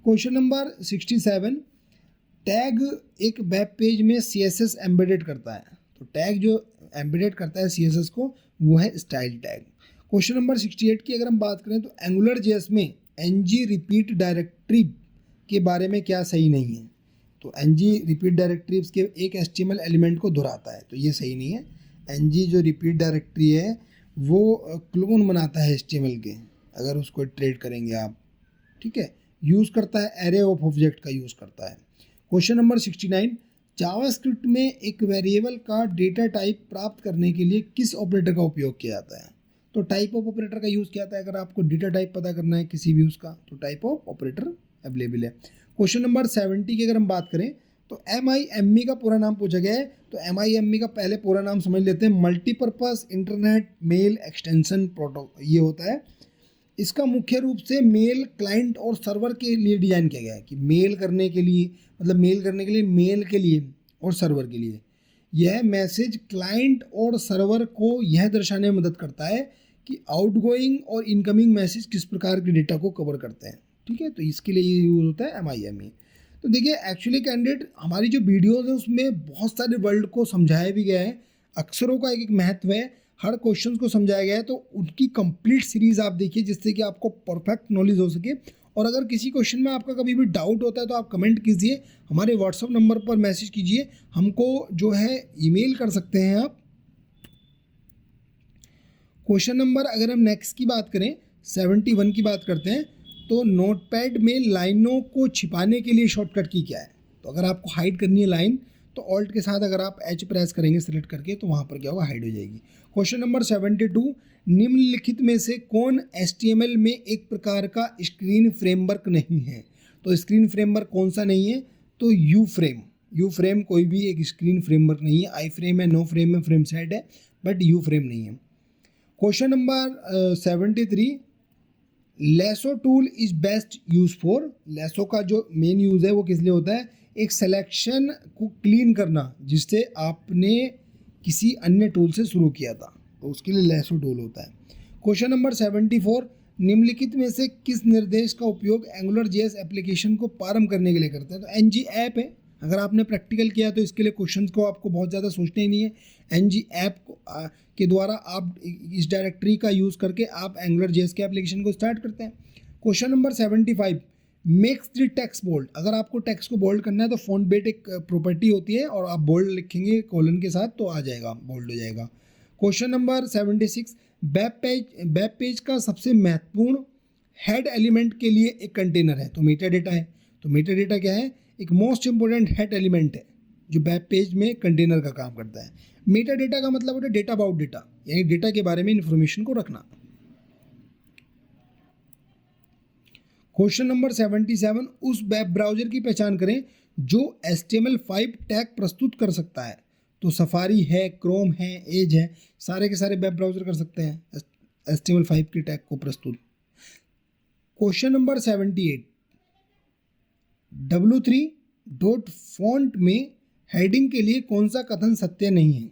क्वेश्चन नंबर 67, टैग एक वेब पेज में CSS एम्बेडेड करता है। तो टैग जो एम्बेडेड करता है CSS को वो है स्टाइल टैग। क्वेश्चन नंबर 68 की अगर हम बात करें तो एंगुलर JS में ng रिपीट डायरेक्टरी के बारे में क्या सही नहीं है। तो ng रिपीट डायरेक्टरीज के एक HTML एलिमेंट को दोहराता है, तो ये सही नहीं है। ng जो रिपीट डायरेक्टरी है वो क्लोन बनाता है HTML के, अगर उसको ट्रेड करेंगे आप। ठीक है, यूज़ करता है, एरे ऑफ ऑब्जेक्ट का यूज़ करता है। क्वेश्चन नंबर 69, जावास्क्रिप्ट में एक वेरिएबल का डेटा टाइप प्राप्त करने के लिए किस ऑपरेटर का उपयोग किया जाता है? तो टाइप ऑफ ऑपरेटर का यूज़ किया जाता है। अगर आपको डेटा टाइप पता करना है किसी भी उसका, तो टाइप ऑफ ऑपरेटर अवेलेबल है। क्वेश्चन नंबर 70 की अगर हम बात करें तो MIME का पूरा नाम पूछा गया है। तो MIME का पहले पूरा नाम समझ लेते हैं, multipurpose internet mail extension protocol, ये होता है। इसका मुख्य रूप से मेल क्लाइंट और सर्वर के लिए डिज़ाइन किया गया है, कि मेल करने के लिए, मतलब मेल करने के लिए, मेल के लिए और सर्वर के लिए। यह मैसेज क्लाइंट और सर्वर को यह दर्शाने में मदद करता है कि आउटगोइंग और इनकमिंग मैसेज किस प्रकार के डेटा को कवर करते हैं। ठीक है, तो इसके लिए ये यूज़ होता है MIME। तो देखिए एक्चुअली कैंडिडेट, हमारी जो वीडियोज़ है उसमें बहुत सारे वर्ड को समझाया भी गया है, अक्षरों का एक महत्व है, हर क्वेश्चन को समझाया गया है। तो उनकी कंप्लीट सीरीज़ आप देखिए, जिससे कि आपको परफेक्ट नॉलेज हो सके। और अगर किसी क्वेश्चन में आपका कभी भी डाउट होता है तो आप कमेंट कीजिए, हमारे व्हाट्सअप नंबर पर मैसेज कीजिए, हमको जो है ईमेल कर सकते हैं आप। क्वेश्चन नंबर अगर हम नेक्स्ट की बात करें, 71 की बात करते हैं, तो नोटपैड में लाइनों को छिपाने के लिए शॉर्टकट की क्या है? तो अगर आपको हाइड करनी है लाइन, तो ऑल्ट के साथ अगर आप H प्रेस करेंगे सिलेक्ट करके, तो वहाँ पर क्या होगा, हाइड हो जाएगी। क्वेश्चन नंबर 72, निम्नलिखित में से कौन HTML में एक प्रकार का स्क्रीन फ्रेमवर्क नहीं है? तो स्क्रीन फ्रेमवर्क कौन सा नहीं है? तो यू फ्रेम कोई भी एक स्क्रीन फ्रेमवर्क नहीं है। आई फ्रेम है, नो फ्रेम है, फ्रेम सेट है, बट यू फ्रेम नहीं है। Question number 73, lasso tool is best use for, lasso का जो मेन यूज़ है वो किस लिए होता है? एक सिलेक्शन को क्लीन करना जिससे आपने किसी अन्य टूल से शुरू किया था, तो उसके लिए लेसो टूल होता है। क्वेश्चन नंबर 74, निम्नलिखित में से किस निर्देश का उपयोग AngularJS एप्लीकेशन को प्रारंभ करने के लिए करते हैं? तो NG ऐप है। अगर आपने प्रैक्टिकल किया तो इसके लिए क्वेश्चंस को आपको बहुत ज़्यादा सोचना ही नहीं है। NG ऐप के द्वारा आप इस डायरेक्टरी का यूज़ करके आप AngularJS के एप्लीकेशन को स्टार्ट करते हैं। Question number 75, makes the text bold. अगर आपको टेक्स्ट को बोल्ड करना है तो फॉन्ट बेट एक प्रॉपर्टी होती है, और आप बोल्ड लिखेंगे कॉलन के साथ तो आ जाएगा, बोल्ड हो जाएगा। क्वेश्चन नंबर 76, वेब पेज का सबसे महत्वपूर्ण हेड एलिमेंट के लिए एक कंटेनर है, तो मेटा डेटा है। तो मेटा डेटा क्या है? एक मोस्ट इंपोर्टेंट हेड एलिमेंट है जो वेब पेज में कंटेनर का काम करता है। मेटा डेटा का मतलब होता है डेटा अबाउट डेटा, यानी डेटा के बारे में इंफॉर्मेशन को रखना। क्वेश्चन नंबर 77, उस वेब ब्राउज़र की पहचान करें जो HTML5 टैग प्रस्तुत कर सकता है। तो सफारी है, क्रोम है, एज है, सारे के सारे वेब ब्राउज़र कर सकते हैं HTML5 के टैग को प्रस्तुत। क्वेश्चन नंबर 78, w3.font में हेडिंग के लिए कौन सा कथन सत्य नहीं है?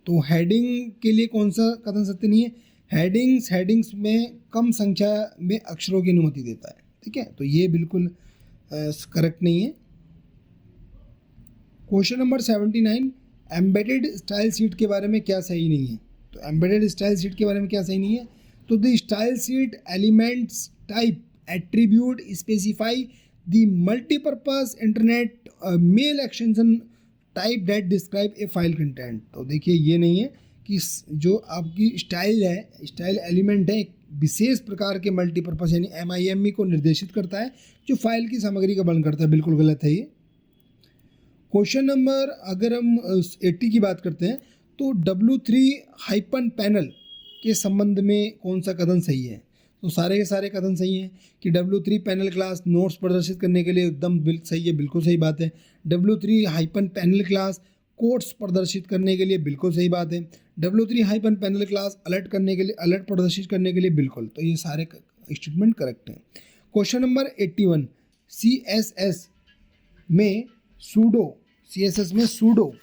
तो हेडिंग के लिए कौन सा कथन सत्य नहीं है? हेडिंग्स में कम संख्या में अक्षरों की अनुमति देता है। ठीक है, तो ये बिल्कुल करेक्ट नहीं है। Question number 79, embedded style sheet के बारे में क्या सही नहीं है? तो एम्बेडेड स्टाइल शीट के बारे में क्या सही नहीं है? तो the style sheet elements type attribute specify the multipurpose internet mail extension type that describe a file content. तो देखिए ये नहीं है कि जो आपकी स्टाइल है, स्टाइल एलिमेंट है, एक विशेष प्रकार के मल्टीपर्पज यानी MIME को निर्देशित करता है जो फाइल की सामग्री का वर्णन करता है। बिल्कुल गलत है ये। क्वेश्चन नंबर अगर हम 80 की बात करते हैं, तो W3-पैनल के संबंध में कौन सा कथन सही है? तो सारे के सारे कथन सही हैं कि W3 पैनल क्लास नोट्स प्रदर्शित करने के लिए एकदम सही है, बिल्कुल सही बात है। W3 पैनल क्लास कोड्स प्रदर्शित करने के लिए बिल्कुल सही बात है। W3 पैनल क्लास अलर्ट करने के लिए, अलर्ट प्रदर्शित करने के लिए बिल्कुल, तो ये सारे स्टेटमेंट करेक्ट हैं। क्वेश्चन नंबर 81, CSS में सूडो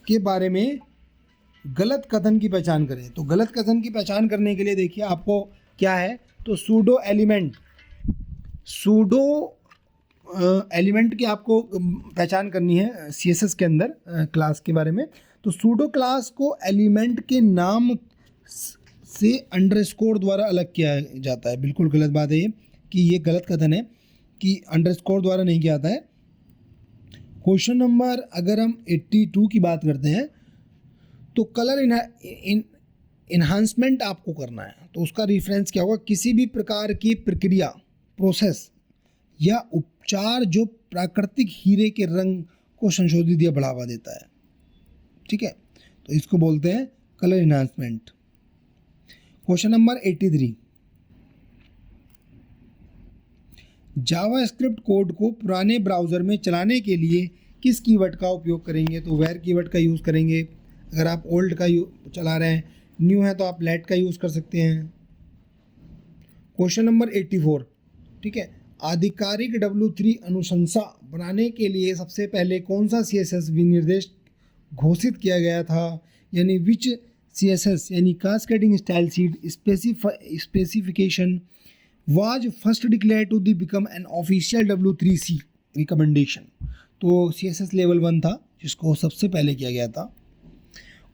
के बारे में गलत कथन की पहचान करें। तो गलत कथन की पहचान करने के लिए देखिए आपको क्या है, तो सूडो एलिमेंट की आपको पहचान करनी है CSS के अंदर क्लास के बारे में। तो सूडो क्लास को एलिमेंट के नाम से अंडरस्कोर द्वारा अलग किया जाता है। बिल्कुल गलत बात है ये, कि ये गलत कथन है कि अंडरस्कोर द्वारा नहीं किया जाता है। क्वेश्चन नंबर अगर हम 82 की बात करते हैं, तो कलर इन्हांसमेंट आपको करना है, तो उसका रेफरेंस क्या होगा? किसी भी प्रकार की प्रक्रिया प्रोसेस या उपचार जो प्राकृतिक हीरे के रंग को संशोधित या बढ़ावा देता है, ठीक है, तो इसको बोलते हैं colour enhancement. Question number 83, JavaScript code को पुराने ब्राउज़र में चलाने के लिए किस कीवर्ड का उपयोग करेंगे? तो वेयर कीवर्ड का यूज़ करेंगे। अगर आप ओल्ड का चला रहे हैं, न्यू है तो आप लेट का यूज़ कर सकते हैं। क्वेश्चन नंबर 84, ठीक है, आधिकारिक W3 अनुशंसा बनाने के लिए सबसे पहले कौन सा CSS विनिर्देश घोषित किया गया था? यानी विच CSS यानी cascading style sheet specification was first declared to the become an official W3C recommendation। तो CSS लेवल 1 था जिसको सबसे पहले किया गया था।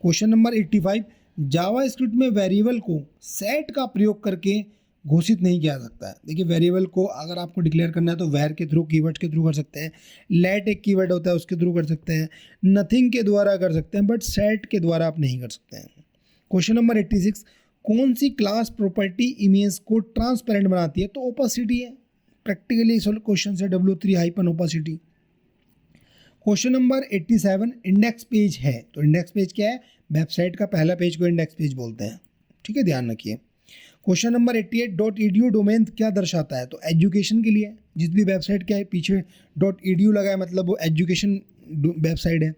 क्वेश्चन नंबर 85, जावास्क्रिप्ट में वेरिएबल को सेट का प्रयोग करके घोषित नहीं किया सकता है। देखिए, वेरिएबल को अगर आपको डिक्लेयर करना है तो वेर के थ्रू, कीवर्ड के थ्रू कर सकते हैं, लेट एक कीवर्ड होता है उसके थ्रू कर सकते हैं, नथिंग के द्वारा कर सकते हैं, बट सेट के द्वारा आप नहीं कर सकते हैं। क्वेश्चन नंबर 86, कौन सी क्लास प्रॉपर्टी इमेज को ट्रांसपेरेंट बनाती है? तो ओपेसिटी है। प्रैक्टिकली क्वेश्चन है W3 hyphen opacity. Question number 87, index page है। तो इंडेक्स पेज क्या है? वेबसाइट का पहला पेज को इंडेक्स पेज बोलते हैं, ठीक है, ध्यान रखिए। क्वेश्चन नंबर 88, .edu डोमेन क्या दर्शाता है? तो एजुकेशन के लिए, जिस भी वेबसाइट क्या है पीछे .edu लगा है मतलब वो एजुकेशन वेबसाइट है।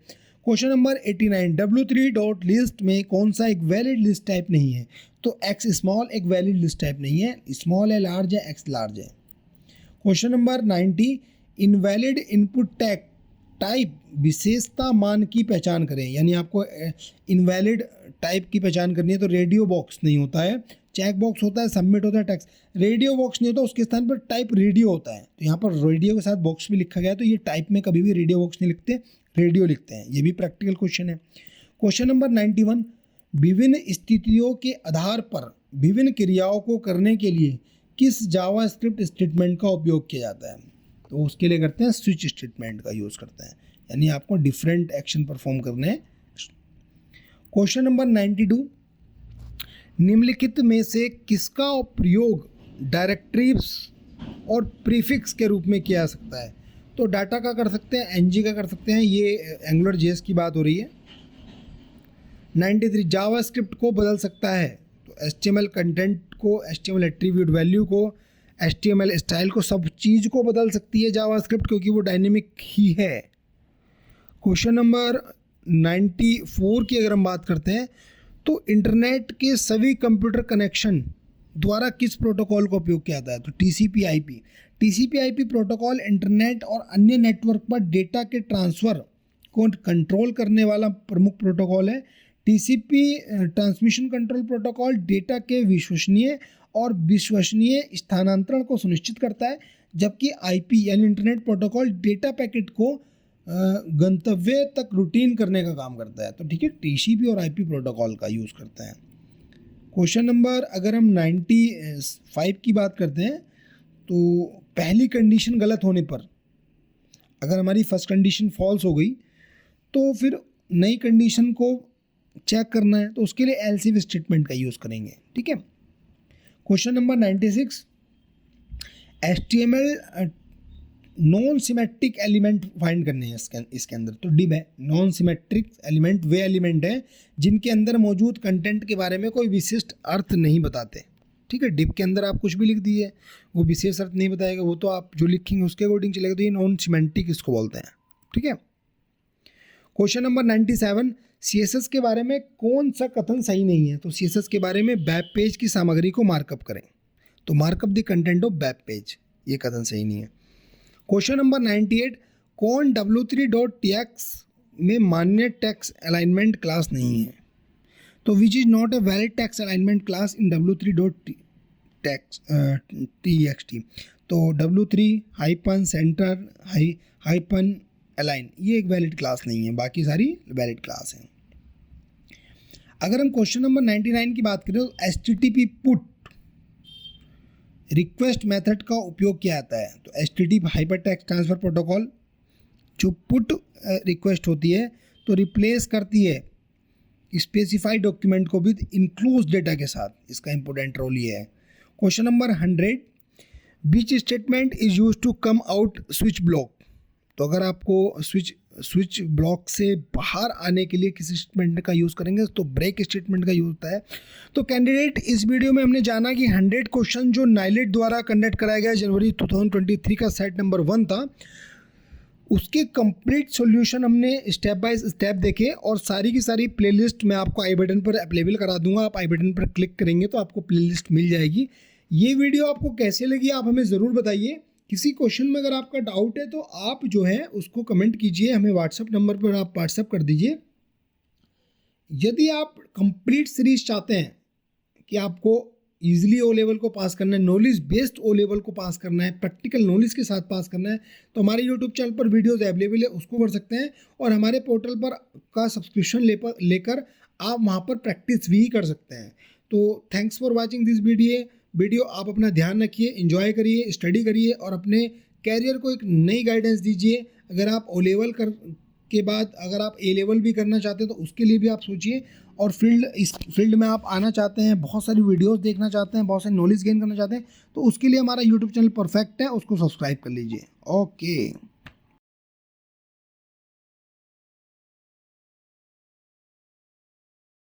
क्वेश्चन नंबर 89, W3 लिस्ट में कौन सा एक वैलिड लिस्ट टाइप नहीं है? तो एक्स स्मॉल एक वैलिड लिस्ट टाइप नहीं है, स्मॉल है, लार्ज है, एक्स लार्ज है। Question number 90, invalid input tag type विशेषता मान की पहचान करें। यानी आपको इनवैलिड टाइप की पहचान करनी है तो रेडियो बॉक्स नहीं होता है, चेक बॉक्स होता है, सबमिट होता है, टेक्स्ट। रेडियो बॉक्स नहीं होता, उसके स्थान पर टाइप रेडियो होता है। तो यहाँ पर रेडियो के साथ बॉक्स भी लिखा गया है, तो ये टाइप में कभी भी रेडियो बॉक्स नहीं लिखते, रेडियो लिखते हैं। ये भी प्रैक्टिकल क्वेश्चन है। क्वेश्चन नंबर 91, विभिन्न स्थितियों के आधार पर विभिन्न क्रियाओं को करने के लिए किस जावास्क्रिप्ट स्टेटमेंट का उपयोग किया जाता है? तो उसके लिए करते हैं स्विच स्टेटमेंट का यूज़ करते हैं, यानी आपको डिफरेंट एक्शन परफॉर्म करने हैं। क्वेश्चन नंबर 92, निम्नलिखित में से किसका प्रयोग डायरेक्टरीज और प्रीफिक्स के रूप में किया जा सकता है? तो डाटा का कर सकते हैं, NG का कर सकते हैं, ये एंगुलर JS की बात हो रही है। 93, जावास्क्रिप्ट को बदल सकता है। तो HTML कंटेंट को, HTML एट्रीब्यूट वैल्यू को, HTML स्टाइल को, सब चीज़ को बदल सकती है जावास्क्रिप्ट, क्योंकि वो डायनेमिक ही है। क्वेश्चन नंबर 94 की अगर हम बात करते हैं तो इंटरनेट के सभी कंप्यूटर कनेक्शन द्वारा किस प्रोटोकॉल का उपयोग किया जाता है? तो TCP/IP। TCP/IP प्रोटोकॉल इंटरनेट और अन्य नेटवर्क पर डेटा के ट्रांसफ़र को कंट्रोल करने वाला प्रमुख प्रोटोकॉल है। TCP transmission control protocol data के विश्वसनीय स्थानांतरण को सुनिश्चित करता है, जबकि IP यानी इंटरनेट प्रोटोकॉल डेटा पैकेट को गंतव्य तक रूटीन करने का काम करता है। तो ठीक है, TCP और IP प्रोटोकॉल का यूज़ करते हैं। क्वेश्चन नंबर अगर हम 95 की बात करते हैं तो पहली कंडीशन गलत होने पर, अगर हमारी फर्स्ट कंडीशन फॉल्स हो गई तो फिर नई कंडीशन को चेक करना है, तो उसके लिए एल्स इफ स्टेटमेंट का यूज़ करेंगे, ठीक है। Question number 96, HTML non symmetric element find करने हैं इसके अंदर। तो डिव है, नॉन सिमेट्रिक एलिमेंट वे एलिमेंट हैं जिनके अंदर मौजूद कंटेंट के बारे में कोई विशिष्ट अर्थ नहीं बताते, ठीक है। डिव के अंदर आप कुछ भी लिख दिए, वो विशेष अर्थ नहीं बताएगा, वो तो आप जो लिखेंगे उसके अकॉर्डिंग चलेगा। तो ये नॉन सिमेट्रिक इसको बोलते हैं, ठीक है। क्वेश्चन नंबर 97, CSS के बारे में कौन सा कथन सही नहीं है? तो CSS के बारे में वेब पेज की सामग्री को मार्कअप करें, तो markup the content of web page, ये कथन सही नहीं है। क्वेश्चन नंबर 98, कौन W3.txt में मान्य टेक्स्ट अलाइनमेंट क्लास नहीं है? तो विच is not a valid text alignment class in W3.txt। तो W3 hyphen centre hyphen align ये एक वैलिड क्लास नहीं है, बाकी सारी वैलिड क्लास हैं। अगर हम क्वेश्चन नंबर 99 की बात करें तो HTTP पुट रिक्वेस्ट मेथड का उपयोग किया जाता है। तो HTTP hyper text transfer protocol जो पुट रिक्वेस्ट होती है तो रिप्लेस करती है स्पेसिफाइड डॉक्यूमेंट को विद इंक्लूज डेटा के साथ, इसका इंपॉर्टेंट रोल ये है। Question number 100, which statement is use to come out switch block. तो अगर आपको स्विच ब्लॉक से बाहर आने के लिए किसी स्टेटमेंट का यूज़ करेंगे तो ब्रेक स्टेटमेंट का यूज़ होता है। तो कैंडिडेट, इस वीडियो में हमने जाना कि 100 क्वेश्चन जो नाइलेट द्वारा कंडक्ट कराया गया जनवरी 2023 का सेट नंबर 1 था, उसके कंप्लीट सॉल्यूशन हमने स्टेप बाय स्टेप देखे और सारी की सारी प्लेलिस्ट मैं आपको आई बटन पर अवेलेबल करा दूंगा। आप आई बटन पर क्लिक करेंगे तो आपको प्लेलिस्ट मिल जाएगी। ये वीडियो आपको कैसे लगी आप हमें ज़रूर बताइए। किसी क्वेश्चन में अगर आपका डाउट है तो आप जो है उसको कमेंट कीजिए, हमें व्हाट्सएप नंबर पर आप व्हाट्सएप कर दीजिए। यदि आप कंप्लीट सीरीज चाहते हैं कि आपको ईजिली ओ लेवल को पास करना है, नॉलेज बेस्ड ओ लेवल को पास करना है, प्रैक्टिकल नॉलेज के साथ पास करना है, तो हमारे यूट्यूब चैनल पर वीडियोस अवेलेबल है, उसको कर सकते हैं। और हमारे पोर्टल पर का सब्सक्रिप्शन लेकर आप वहाँ पर प्रैक्टिस भी कर सकते हैं। तो thanks for watching this video. आप अपना ध्यान रखिए, एंजॉय करिए, स्टडी करिए और अपने कैरियर को एक नई गाइडेंस दीजिए। अगर आप ओ लेवल के बाद अगर आप ए लेवल भी करना चाहते हैं तो उसके लिए भी आप सोचिए। और इस फील्ड में आप आना चाहते हैं, बहुत सारी वीडियोस देखना चाहते हैं, बहुत सारी नॉलेज गेन करना चाहते हैं, तो उसके लिए हमारा यूट्यूब चैनल परफेक्ट है, उसको सब्सक्राइब कर लीजिए। ओके।